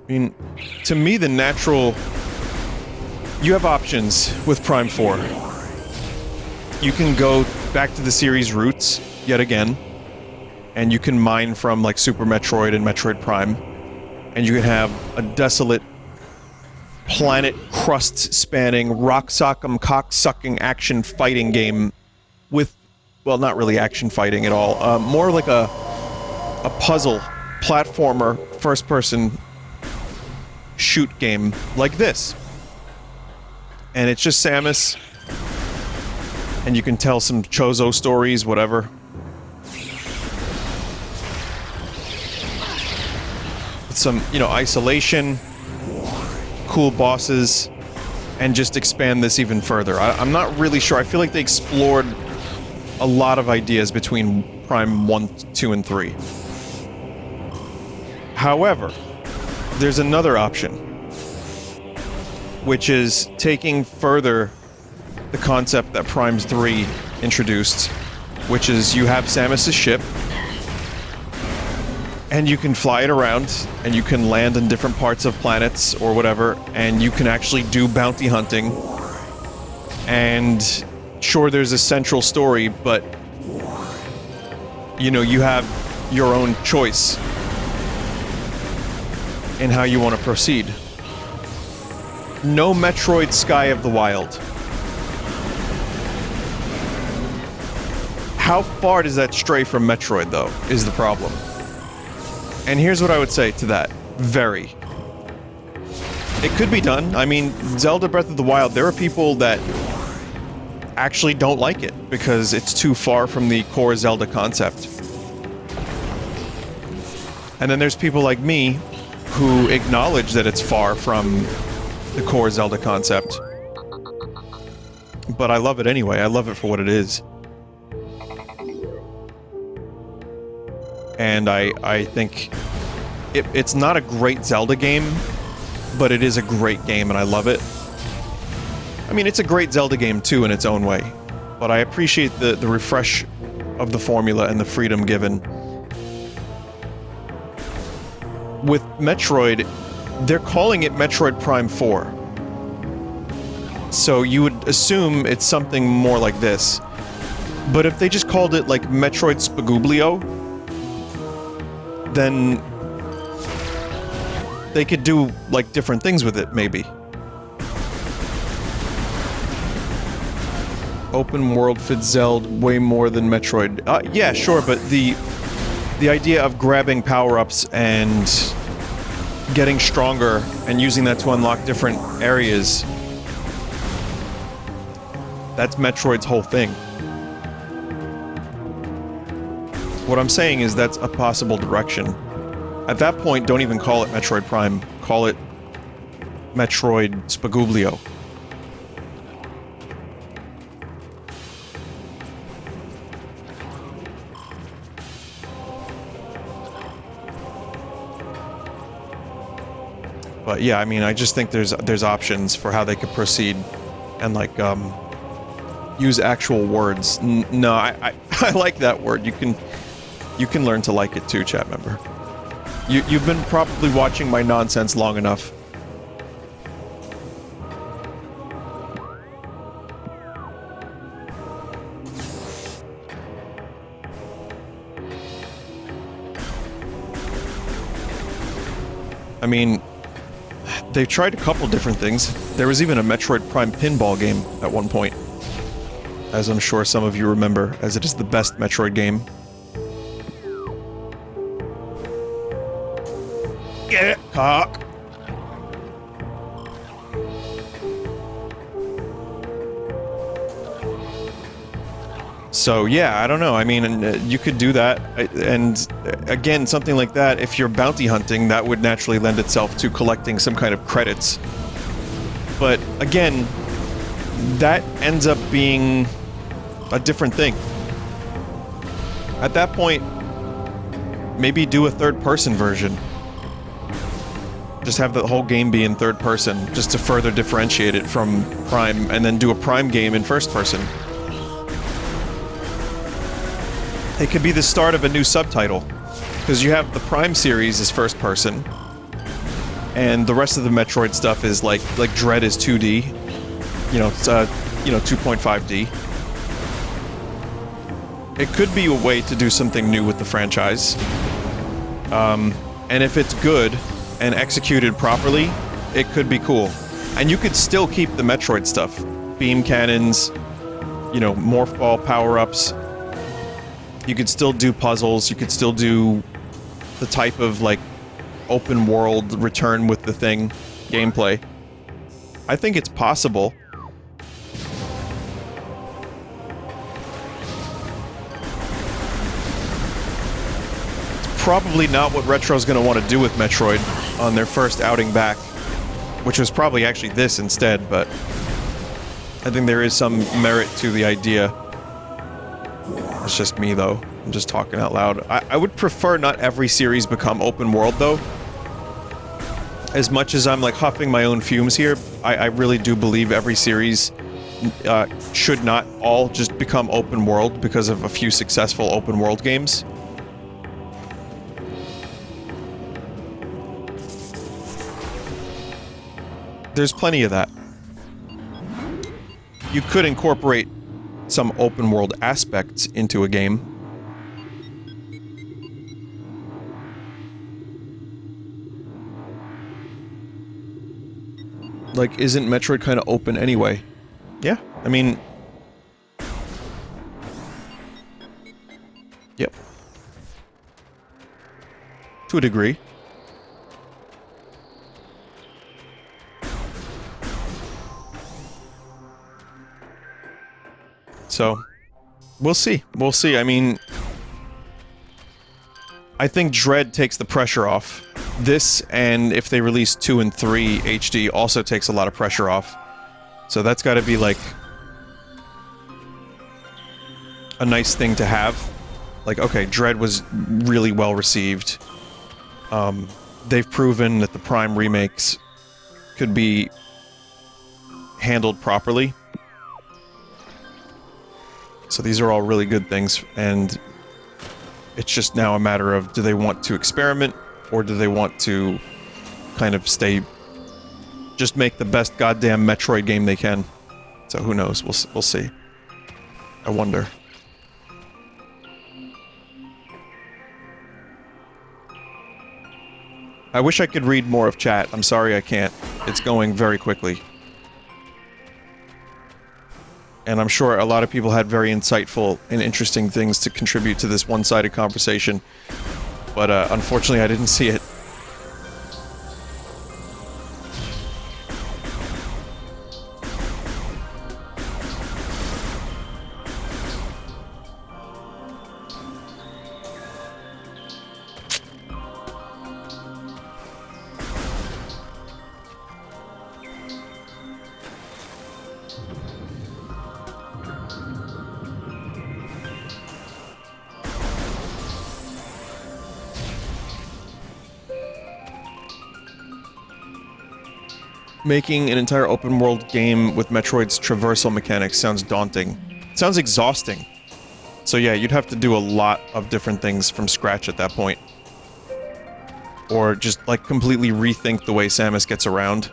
I mean, to me, the natural... You have options with Prime 4. You can go back to the series' roots, yet again, and you can mine from, like, Super Metroid and Metroid Prime, and you can have a desolate planet crust spanning, rock sock'em cock sucking action fighting game with, well, not really action fighting at all, more like a puzzle platformer first person shoot game like this. And it's just Samus, and you can tell some Chozo stories, whatever. With some, you know, isolation, cool bosses, and just expand this even further. I'm not really sure. I feel like they explored a lot of ideas between Prime 1, 2, and 3. However, there's another option, which is taking further the concept that Prime 3 introduced, which is you have Samus's ship, and you can fly it around, and you can land in different parts of planets or whatever, and you can actually do bounty hunting. And sure, there's a central story, but you know, you have your own choice in how you want to proceed. No Metroid Sky of the Wild. How far does that stray from Metroid, though, is the problem. And here's what I would say to that. Very. It could be done. I mean, Zelda Breath of the Wild, there are people that actually don't like it because it's too far from the core Zelda concept. And then there's people like me who acknowledge that it's far from the core Zelda concept. But I love it anyway. I love it for what it is. And I think it's not a great Zelda game, but it is a great game and I love it. I mean, it's a great Zelda game too in its own way, but I appreciate the refresh of the formula and the freedom given. With Metroid, they're calling it Metroid Prime 4. So you would assume it's something more like this. But if they just called it like Metroid Spagublio, then they could do like different things with it, maybe. Open world fits Zelda way more than Metroid. Yeah, sure, but the idea of grabbing power-ups and getting stronger and using that to unlock different areas, that's Metroid's whole thing. What I'm saying is that's a possible direction. At that point, don't even call it Metroid Prime. Call it Metroid Spagublio. But yeah, I mean, I just think there's options for how they could proceed, and like use actual words. No, I like that word. You can learn to like it too, chat member. You've been probably watching my nonsense long enough. I mean, they've tried a couple different things. There was even a Metroid Prime pinball game at one point, as I'm sure some of you remember, as it is the best Metroid game. Get it, cock! So yeah, I don't know. I mean, you could do that, and again, something like that, if you're bounty hunting, that would naturally lend itself to collecting some kind of credits. But again, that ends up being a different thing. At that point, maybe do a third-person version. Just have the whole game be in third person, just to further differentiate it from Prime, and then do a Prime game in first person. It could be the start of a new subtitle, because you have the Prime series is first person, and the rest of the Metroid stuff is like Dread is 2D, you know, it's 2.5D. It could be a way to do something new with the franchise, and if it's good and executed properly, it could be cool. And you could still keep the Metroid stuff. Beam cannons, you know, morph ball power-ups. You could still do puzzles, you could still do the type of, like, open world return with the thing gameplay. I think it's possible. It's probably not what Retro's gonna want to do with Metroid on their first outing back, which was probably actually this instead, but I think there is some merit to the idea. It's just me, though. I'm just talking out loud. I would prefer not every series become open world, though. As much as I'm, like, huffing my own fumes here, I really do believe every series should not all just become open world because of a few successful open world games. There's plenty of that. You could incorporate some open world aspects into a game. Like, isn't Metroid kind of open anyway? Yeah, I mean... Yep. To a degree. So, we'll see. We'll see. I mean, I think Dread takes the pressure off. This, and if they release 2 and 3 HD, also takes a lot of pressure off. So that's gotta be, like, a nice thing to have. Like, okay, Dread was really well received. They've proven that the Prime remakes could be handled properly. So these are all really good things, and it's just now a matter of, do they want to experiment, or do they want to kind of stay... just make the best goddamn Metroid game they can? So who knows, we'll see. I wonder. I wish I could read more of chat. I'm sorry I can't. It's going very quickly. And I'm sure a lot of people had very insightful and interesting things to contribute to this one-sided conversation. But, unfortunately, I didn't see it. Making an entire open-world game with Metroid's traversal mechanics sounds daunting. It sounds exhausting. So yeah, you'd have to do a lot of different things from scratch at that point. Or just, like, completely rethink the way Samus gets around.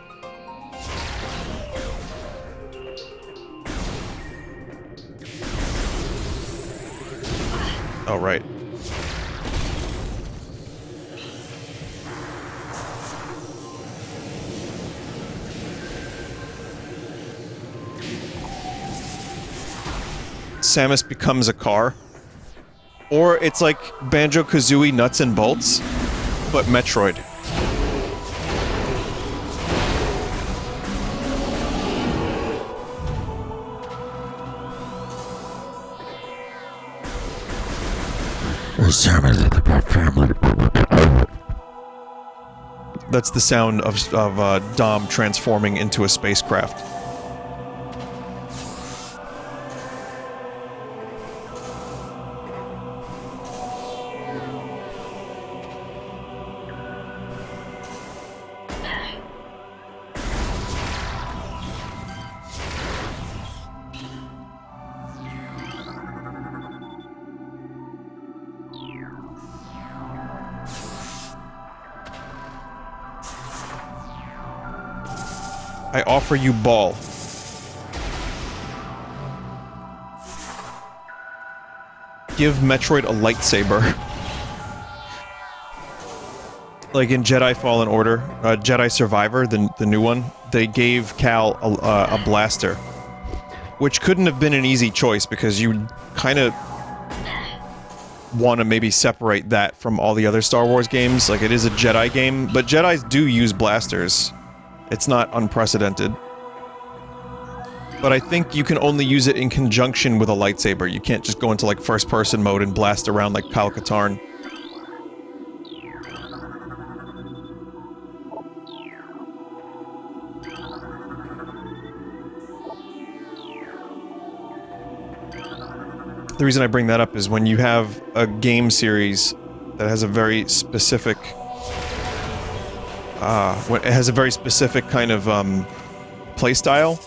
Oh, right. Samus becomes a car. Or it's like Banjo-Kazooie Nuts and Bolts, but Metroid. That's the sound of Dom transforming into a spacecraft. I offer you ball. Give Metroid a lightsaber. like in Jedi Fallen Order, Jedi Survivor, the new one, they gave Cal a blaster, which couldn't have been an easy choice because you kind of want to maybe separate that from all the other Star Wars games. Like, it is a Jedi game, but Jedis do use blasters. It's not unprecedented. But I think you can only use it in conjunction with a lightsaber. You can't just go into, like, first-person mode and blast around like Kyle Katarn. The reason I bring that up is when you have a game series that has a very specific... it has a very specific kind of, playstyle.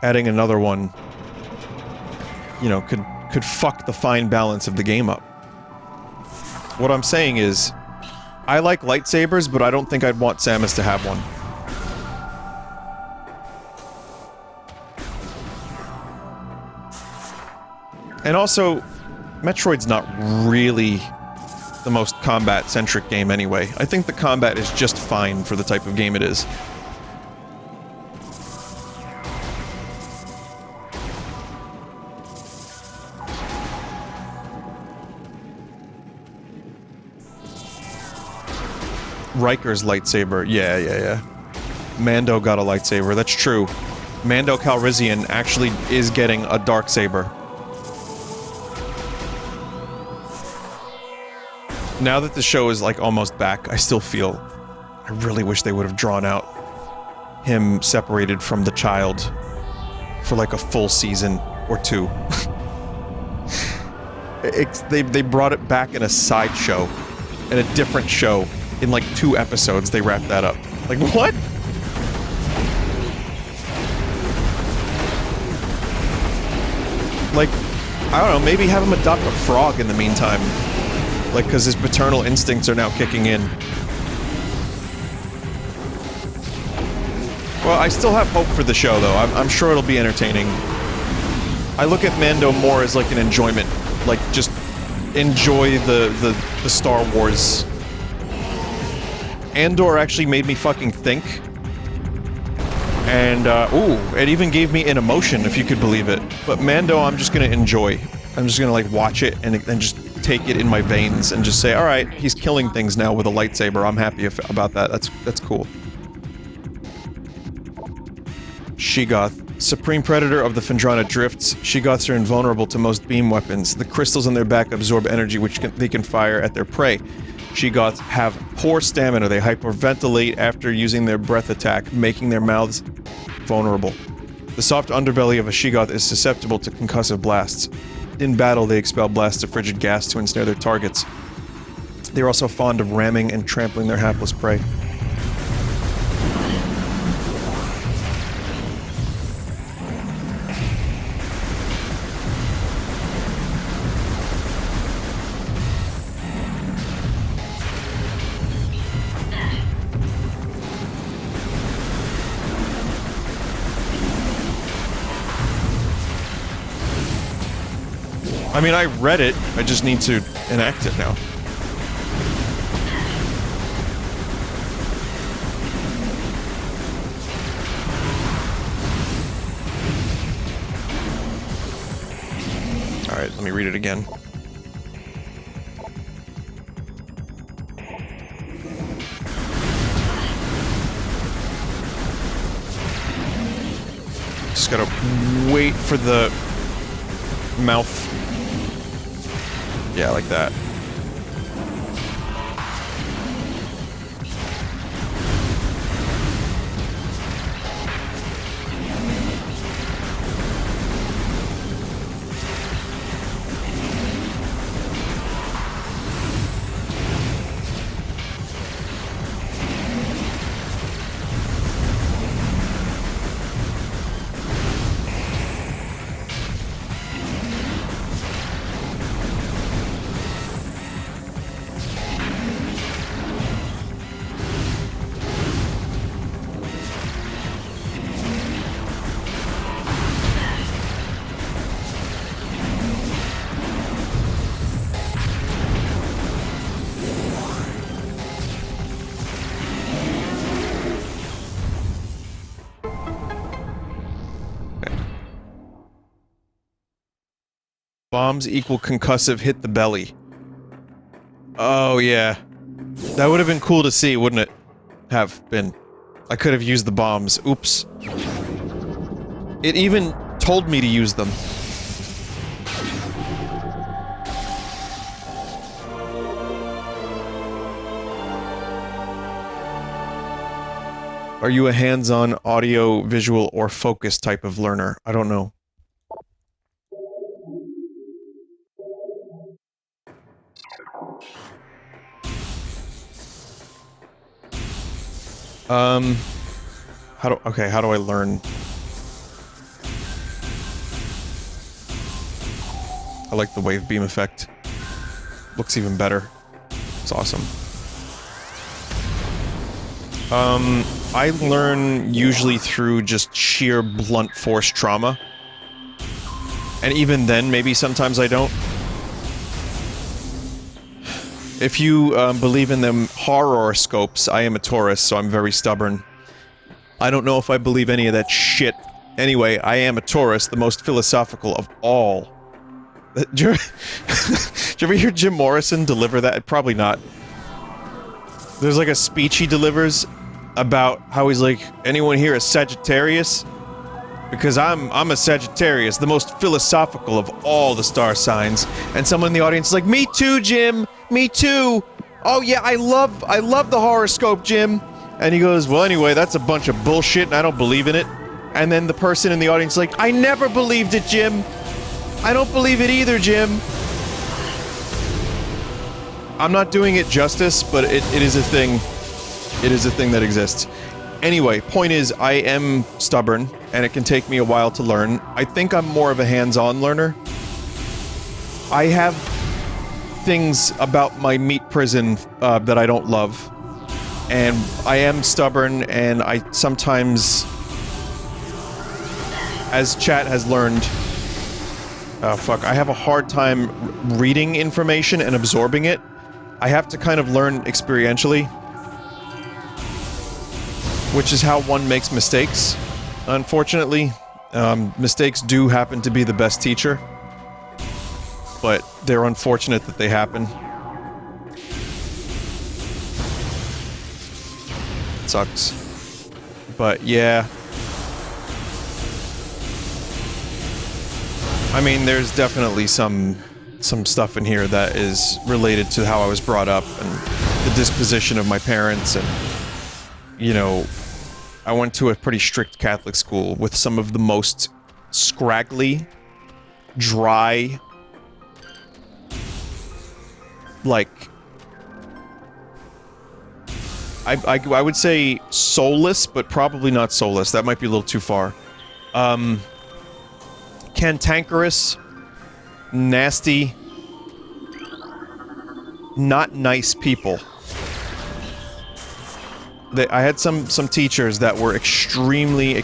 Adding another one, you know, could fuck the fine balance of the game up. What I'm saying is, I like lightsabers, but I don't think I'd want Samus to have one. And also, Metroid's not really the most combat-centric game anyway. I think the combat is just fine for the type of game it is. Riker's lightsaber. Yeah. Mando got a lightsaber. That's true. Mando Calrissian actually is getting a Darksaber. Now that the show is, like, almost back, I still feel... I really wish they would have drawn out him separated from the child for, like, a full season or two. They brought it back in a sideshow, in a different show. In, like, 2 episodes, they wrapped that up. Like, what? Like, I don't know, maybe have him adopt a frog in the meantime. Like, because his paternal instincts are now kicking in. Well, I still have hope for the show, though. I'm sure it'll be entertaining. I look at Mando more as, like, an enjoyment. Like, just enjoy the Star Wars. Andor actually made me fucking think. And, ooh, it even gave me an emotion, if you could believe it. But Mando, I'm just gonna enjoy. I'm just gonna, like, watch it and just take it in my veins and just say, alright, he's killing things now with a lightsaber. I'm happy about that. That's cool. Sheegoth. Supreme Predator of the Phendrana Drifts, Sheegoths are invulnerable to most beam weapons. The crystals on their back absorb energy which they can fire at their prey. Sheegoths have poor stamina. They hyperventilate after using their breath attack, making their mouths vulnerable. The soft underbelly of a Sheegoth is susceptible to concussive blasts. In battle, they expel blasts of frigid gas to ensnare their targets. They are also fond of ramming and trampling their hapless prey. I mean, I read it, I just need to enact it now. Alright, let me read it again. Just gotta wait for the mouth. Yeah, like that. Bombs equal concussive hit the belly. Oh, yeah. That would have been cool to see, wouldn't it? Have been. I could have used the bombs. Oops. It even told me to use them. Are you a hands-on audio, visual, or focus type of learner? I don't know. How do I learn? I like the wave beam effect. Looks even better. It's awesome. I learn usually through just sheer blunt force trauma. And even then, maybe sometimes I don't. If you believe in them horoscopes, I am a Taurus, so I'm very stubborn. I don't know if I believe any of that shit. Anyway, I am a Taurus, the most philosophical of all. Did you ever hear Jim Morrison deliver that? Probably not. There's like a speech he delivers about how he's like, anyone here a Sagittarius? Because I'm a Sagittarius, the most philosophical of all the star signs. And someone in the audience is like, me too, Jim! Me too! Oh yeah, I love the horoscope, Jim! And he goes, well anyway, that's a bunch of bullshit and I don't believe in it. And then the person in the audience is like, I never believed it, Jim! I don't believe it either, Jim! I'm not doing it justice, but it is a thing. It is a thing that exists. Anyway, point is, I am stubborn, and it can take me a while to learn. I think I'm more of a hands-on learner. I have things about my meat prison that I don't love. And I am stubborn, and I sometimes, as chat has learned, I have a hard time reading information and absorbing it. I have to kind of learn experientially. Which is how one makes mistakes, unfortunately. Mistakes do happen to be the best teacher. But they're unfortunate that they happen. It sucks. But yeah. I mean, there's definitely some stuff in here that is related to how I was brought up and the disposition of my parents and, you know, I went to a pretty strict Catholic school with some of the most scraggly, dry, like, I would say soulless, but probably not soulless. That might be a little too far. Cantankerous, nasty, not nice people. I had some teachers that were extremely...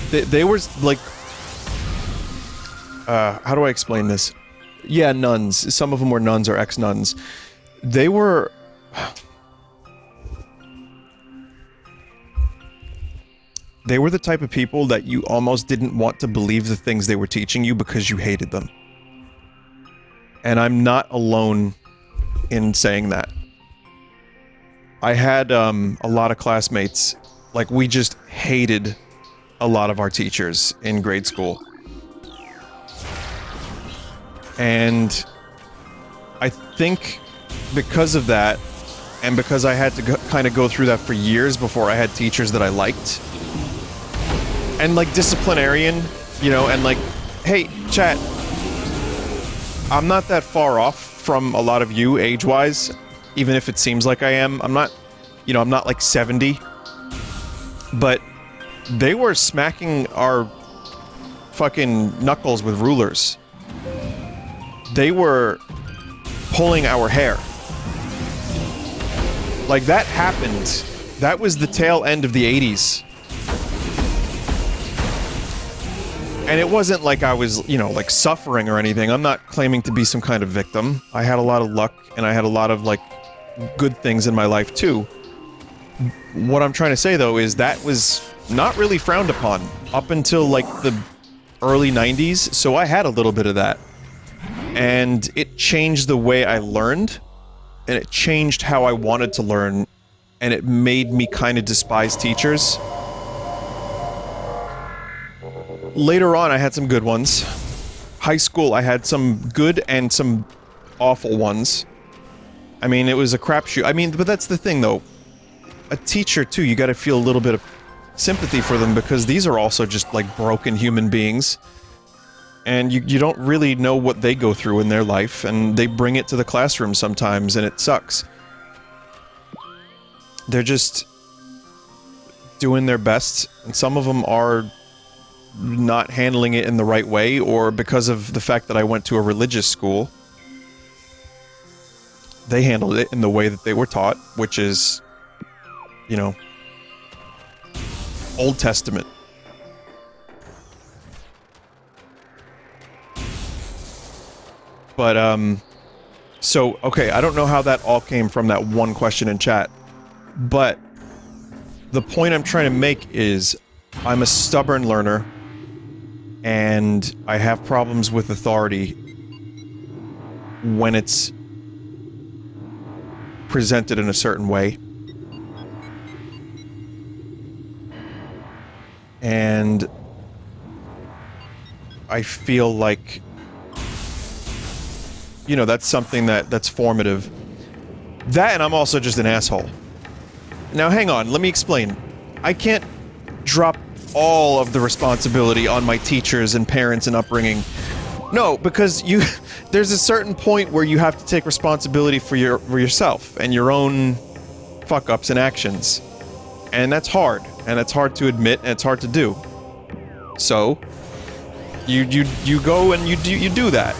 They were, like... how do I explain this? Yeah, nuns. Some of them were nuns or ex-nuns. They were... They were the type of people that you almost didn't want to believe the things they were teaching you because you hated them. And I'm not alone in saying that. I had, a lot of classmates, like, we just hated a lot of our teachers in grade school. And I think because of that, and because I had to kind of go through that for years before I had teachers that I liked, and, like, disciplinarian, you know, and, like, hey, chat, I'm not that far off from a lot of you, age-wise. Even if it seems like I am. I'm not, you know, I'm not like 70. But they were smacking our fucking knuckles with rulers. They were pulling our hair. Like, that happened. That was the tail end of the 80s. And it wasn't like I was, you know, like, suffering or anything. I'm not claiming to be some kind of victim. I had a lot of luck, and I had a lot of, like, good things in my life, too. What I'm trying to say, though, is that was not really frowned upon up until, like, the early 90s, so I had a little bit of that. And it changed the way I learned, and it changed how I wanted to learn, and it made me kind of despise teachers. Later on, I had some good ones. High school, I had some good and some awful ones. I mean, it was a crapshoot. I mean, but that's the thing, though. A teacher, too, you gotta feel a little bit of sympathy for them, because these are also just, like, broken human beings. And you don't really know what they go through in their life, and they bring it to the classroom sometimes, and it sucks. They're just doing their best, and some of them are not handling it in the right way, or because of the fact that I went to a religious school, they handled it in the way that they were taught, which is, you know, Old Testament. But, so, okay, I don't know how that all came from that one question in chat, but the point I'm trying to make is I'm a stubborn learner, and I have problems with authority when it's presented in a certain way. And I feel like, you know, that's something that's formative. That, and I'm also just an asshole. Now, hang on, let me explain. I can't drop all of the responsibility on my teachers and parents and upbringing. No, because there's a certain point where you have to take responsibility for yourself and your own fuck-ups and actions. And that's hard. And it's hard to admit, and it's hard to do. So, you go and you do that.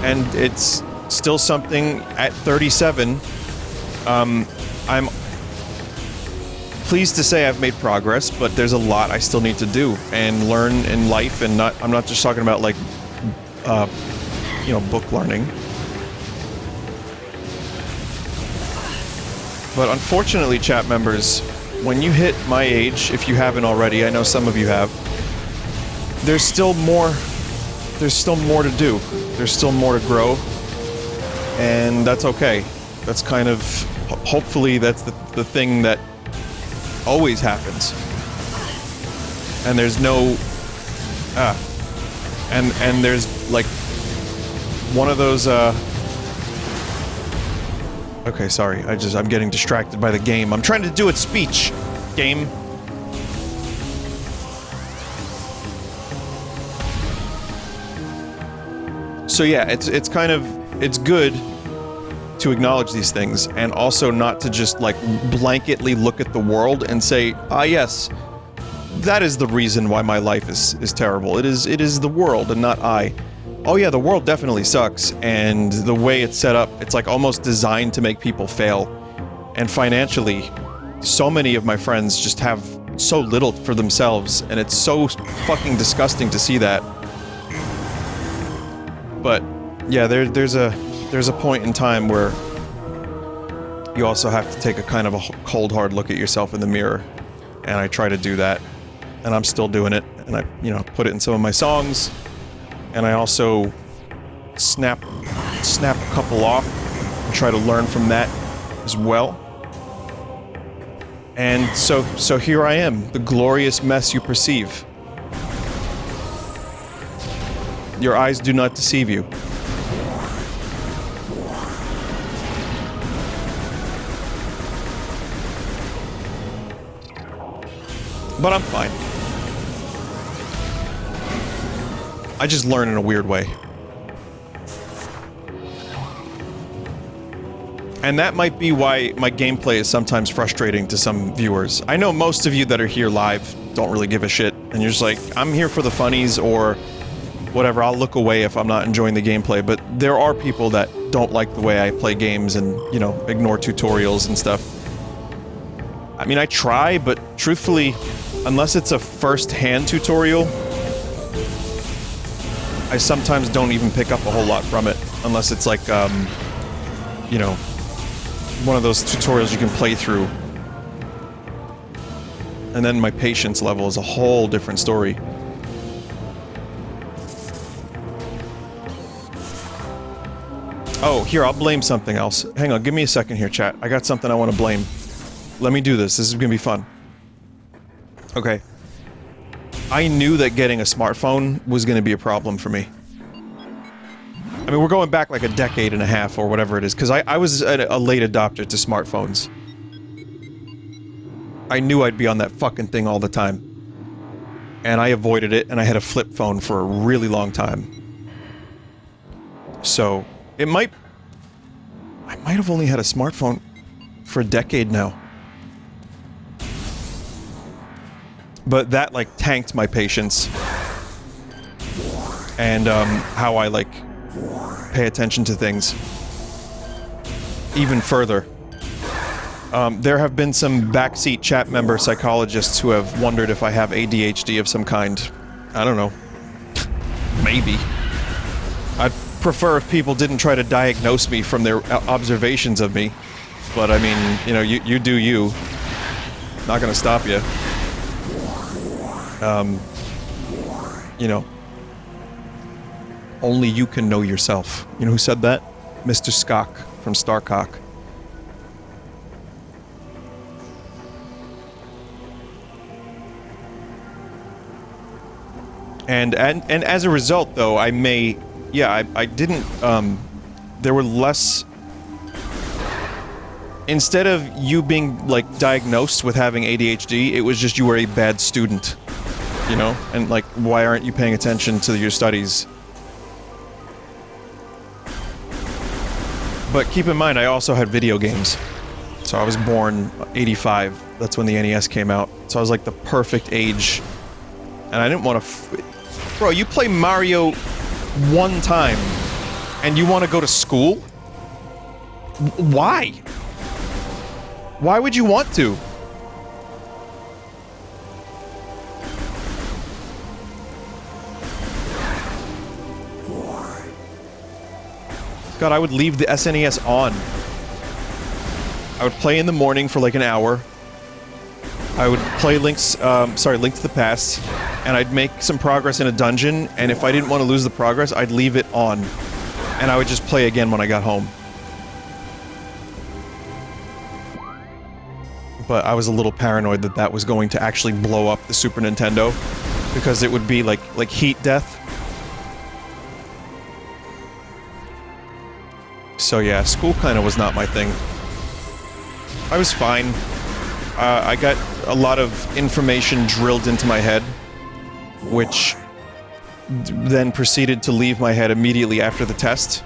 And it's still something at 37. I'm pleased to say I've made progress, but there's a lot I still need to do and learn in life, and I'm not just talking about, like, you know, book learning. But unfortunately, chat members, when you hit my age, if you haven't already, I know some of you have, there's still more to do. There's still more to grow, and that's okay. That's kind of, hopefully that's the thing that always happens. And there's no, and there's, like, one of those, okay, sorry, I'm getting distracted by the game. I'm trying to do its speech, game. So yeah, it's kind of, it's good to acknowledge these things, and also not to just, like, blanketly look at the world and say, ah yes, that is the reason why my life is terrible. It is the world and not I. Oh yeah, the world definitely sucks, and the way it's set up, it's like almost designed to make people fail. And financially, so many of my friends just have so little for themselves, and it's so fucking disgusting to see that. But yeah, there's a point in time where you also have to take a kind of a cold hard look at yourself in the mirror, and I try to do that, and I'm still doing it, and I, you know, put it in some of my songs, and I also snap a couple off and try to learn from that as well. And so here I am, the glorious mess you perceive. Your eyes do not deceive you. But I'm fine. I just learn in a weird way. And that might be why my gameplay is sometimes frustrating to some viewers. I know most of you that are here live don't really give a shit, and you're just like, I'm here for the funnies, or whatever, I'll look away if I'm not enjoying the gameplay, but there are people that don't like the way I play games and, you know, ignore tutorials and stuff. I mean, I try, but truthfully, unless it's a first-hand tutorial, I sometimes don't even pick up a whole lot from it, unless it's like, you know, one of those tutorials you can play through. And then my patience level is a whole different story. Oh, here, I'll blame something else. Hang on, give me a second here, chat. I got something I want to blame. Let me do this. This is gonna be fun. Okay. I knew that getting a smartphone was gonna be a problem for me. I mean, we're going back like a decade and a half or whatever it is, because I was a late adopter to smartphones. I knew I'd be on that fucking thing all the time. And I avoided it, and I had a flip phone for a really long time. So, it might... I might have only had a smartphone for a decade now. But that, like, tanked my patience. And, how I, like, pay attention to things. Even further. There have been some backseat chat member psychologists who have wondered if I have ADHD of some kind. I don't know. Maybe. I'd prefer if people didn't try to diagnose me from their observations of me. But, I mean, you know, you do you. Not gonna stop you. You know. Only you can know yourself. You know who said that? Mr. Skok from Starcock. And as a result, though, I may... Yeah, I didn't... there were less... Instead of you being, like, diagnosed with having ADHD, it was just you were a bad student. You know? And, like, why aren't you paying attention to your studies? But keep in mind, I also had video games. So I was born 85. That's when the NES came out. So I was, like, the perfect age. And I didn't want to... Bro, you play Mario one time, and you want to go to school? Why? Why would you want to? God, I would leave the SNES on. I would play in the morning for like an hour. I would play Link to the Past, and I'd make some progress in a dungeon, and if I didn't want to lose the progress, I'd leave it on. And I would just play again when I got home. But I was a little paranoid that that was going to actually blow up the Super Nintendo, because it would be like heat death. So yeah, school kind of was not my thing. I was fine. I got a lot of information drilled into my head, which then proceeded to leave my head immediately after the test.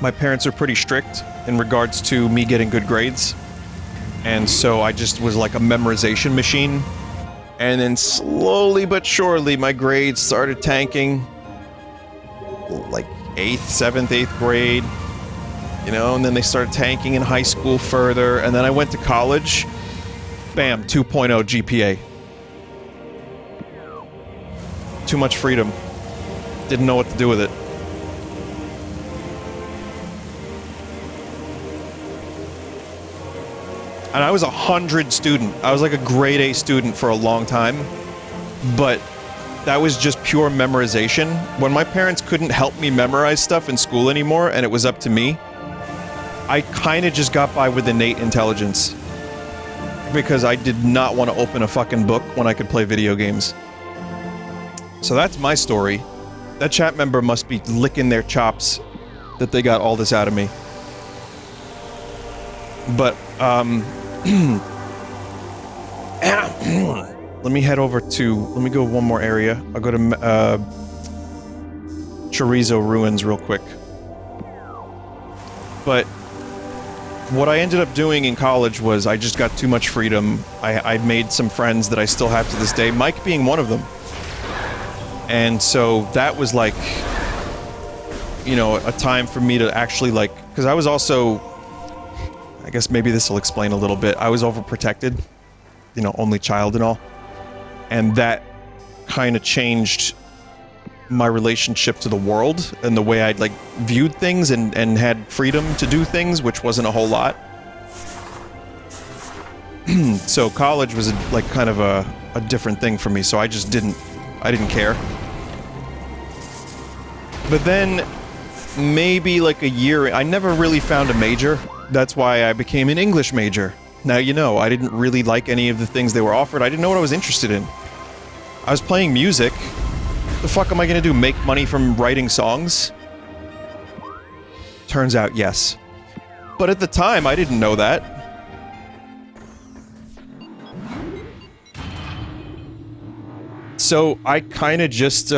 My parents are pretty strict in regards to me getting good grades, and so I just was like a memorization machine. And then slowly but surely my grades started tanking. Like 8th, 7th, 8th grade. You know, and then they started tanking in high school further, and then I went to college. Bam, 2.0 GPA. Too much freedom. Didn't know what to do with it. And I was a 100 student. I was like a grade A student for a long time, but that was just pure memorization. When my parents couldn't help me memorize stuff in school anymore, and it was up to me, I kind of just got by with innate intelligence. Because I did not want to open a fucking book when I could play video games. So that's my story. That chat member must be licking their chops that they got all this out of me. But, let me head over to... Let me go one more area. I'll go to, Chorizo Ruins real quick. But... what I ended up doing in college was I just got too much freedom. I made some friends that I still have to this day, Mike being one of them. And so that was like, you know, a time for me to actually like... because I was also... I guess maybe this will explain a little bit. I was overprotected. You know, only child and all. And that kind of changed my relationship to the world and the way I'd like viewed things and had freedom to do things, which wasn't a whole lot. So college was like kind of a different thing for me, so I didn't care. But then maybe like a year, I never really found a major. That's why I became an English major. Now you know, I didn't really like any of the things they were offered. I didn't know what I was interested in. I was playing music. The fuck am I gonna do? Make money from writing songs? Turns out, yes. But at the time, I didn't know that. So I kinda just, they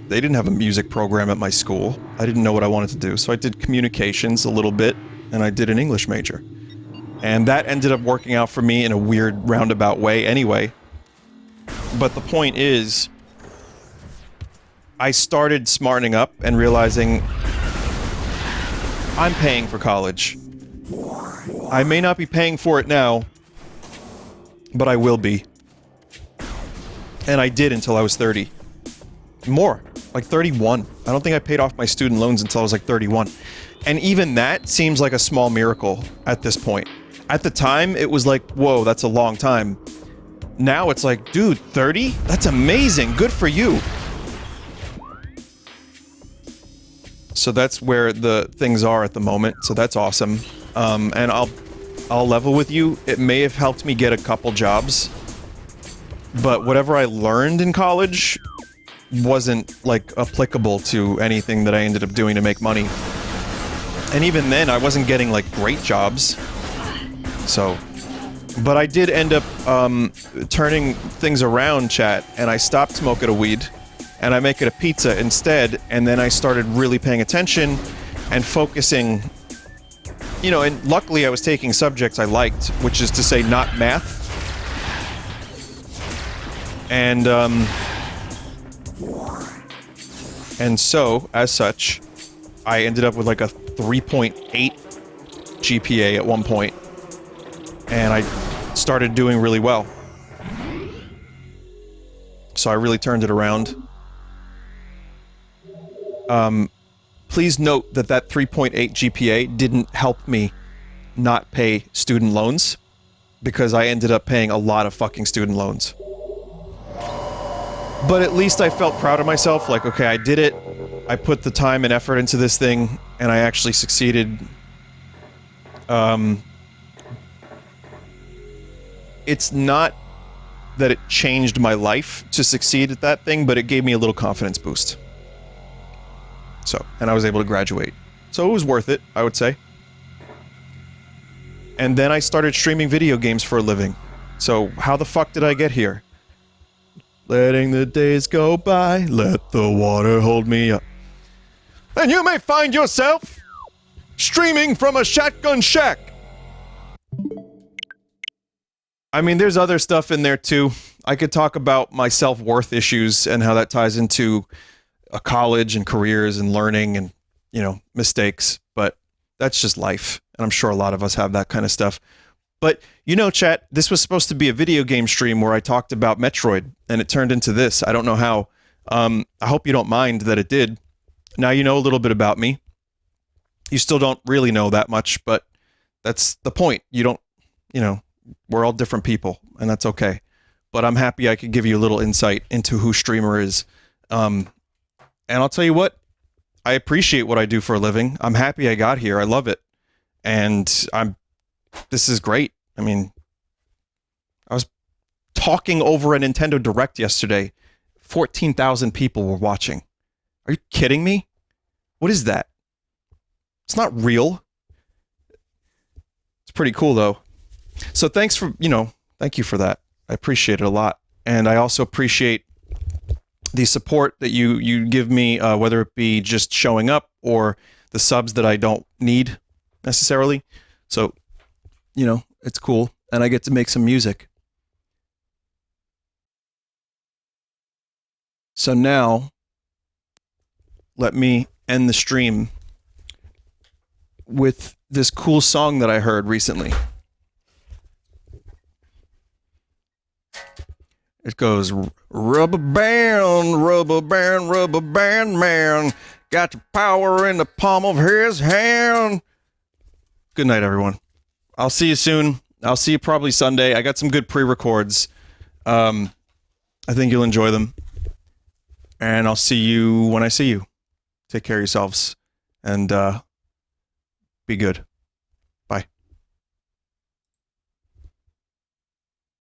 didn't have a music program at my school. I didn't know what I wanted to do, so I did communications a little bit, and I did an English major. And that ended up working out for me in a weird roundabout way anyway. But the point is, I started smartening up and realizing I'm paying for college. I may not be paying for it now, but I will be. And I did until I was 30. More, like 31. I don't think I paid off my student loans until I was like 31. And even that seems like a small miracle at this point. At the time, it was like, whoa, that's a long time. Now it's like, dude, 30? That's amazing, good for you. So that's where the things are at the moment, so that's awesome. And I'll level with you, it may have helped me get a couple jobs, but whatever I learned in college wasn't, like, applicable to anything that I ended up doing to make money. And even then, I wasn't getting, like, great jobs. So... But I did end up, turning things around, chat, and I stopped smoking a weed. And I make it a pizza instead, and then I started really paying attention and focusing, you know, and luckily I was taking subjects I liked, which is to say not math. And so, as such, I ended up with like a 3.8 GPA at one point, and I started doing really well. So I really turned it around. Please note that that 3.8 GPA didn't help me not pay student loans, because I ended up paying a lot of fucking student loans. But at least I felt proud of myself, like, okay, I did it, I put the time and effort into this thing, and I actually succeeded. It's not that it changed my life to succeed at that thing, but it gave me a little confidence boost. So, and I was able to graduate. So it was worth it, I would say. And then I started streaming video games for a living. So how the fuck did I get here? Letting the days go by, let the water hold me up. And you may find yourself streaming from a shotgun shack. I mean, there's other stuff in there too. I could talk about my self-worth issues and how that ties into a college and careers and learning and, you know, mistakes, but that's just life. And I'm sure a lot of us have that kind of stuff. But, you know, chat, this was supposed to be a video game stream where I talked about Metroid, and it turned into this. I don't know how. I hope you don't mind that it did. Now you know a little bit about me. You still don't really know that much, but that's the point. You don't, you know, we're all different people, and that's okay. But I'm happy I could give you a little insight into who Streamer is. And I'll tell you what, I appreciate what I do for a living. I'm happy I got here. I love it. And this is great. I mean, I was talking over a Nintendo Direct yesterday. 14,000 people were watching. Are you kidding me? What is that? It's not real. It's pretty cool, though. So thanks for, you know, thank you for that. I appreciate it a lot. And I also appreciate the support that you give me, whether it be just showing up or the subs that I don't need necessarily. So, you know, it's cool. And I get to make some music. So now, let me end the stream with this cool song that I heard recently. It goes, rubber band man, got the power in the palm of his hand. Good night, everyone. I'll see you soon. I'll see you probably Sunday. I got some good pre-records. I think you'll enjoy them. And I'll see you when I see you. Take care of yourselves. And, be good.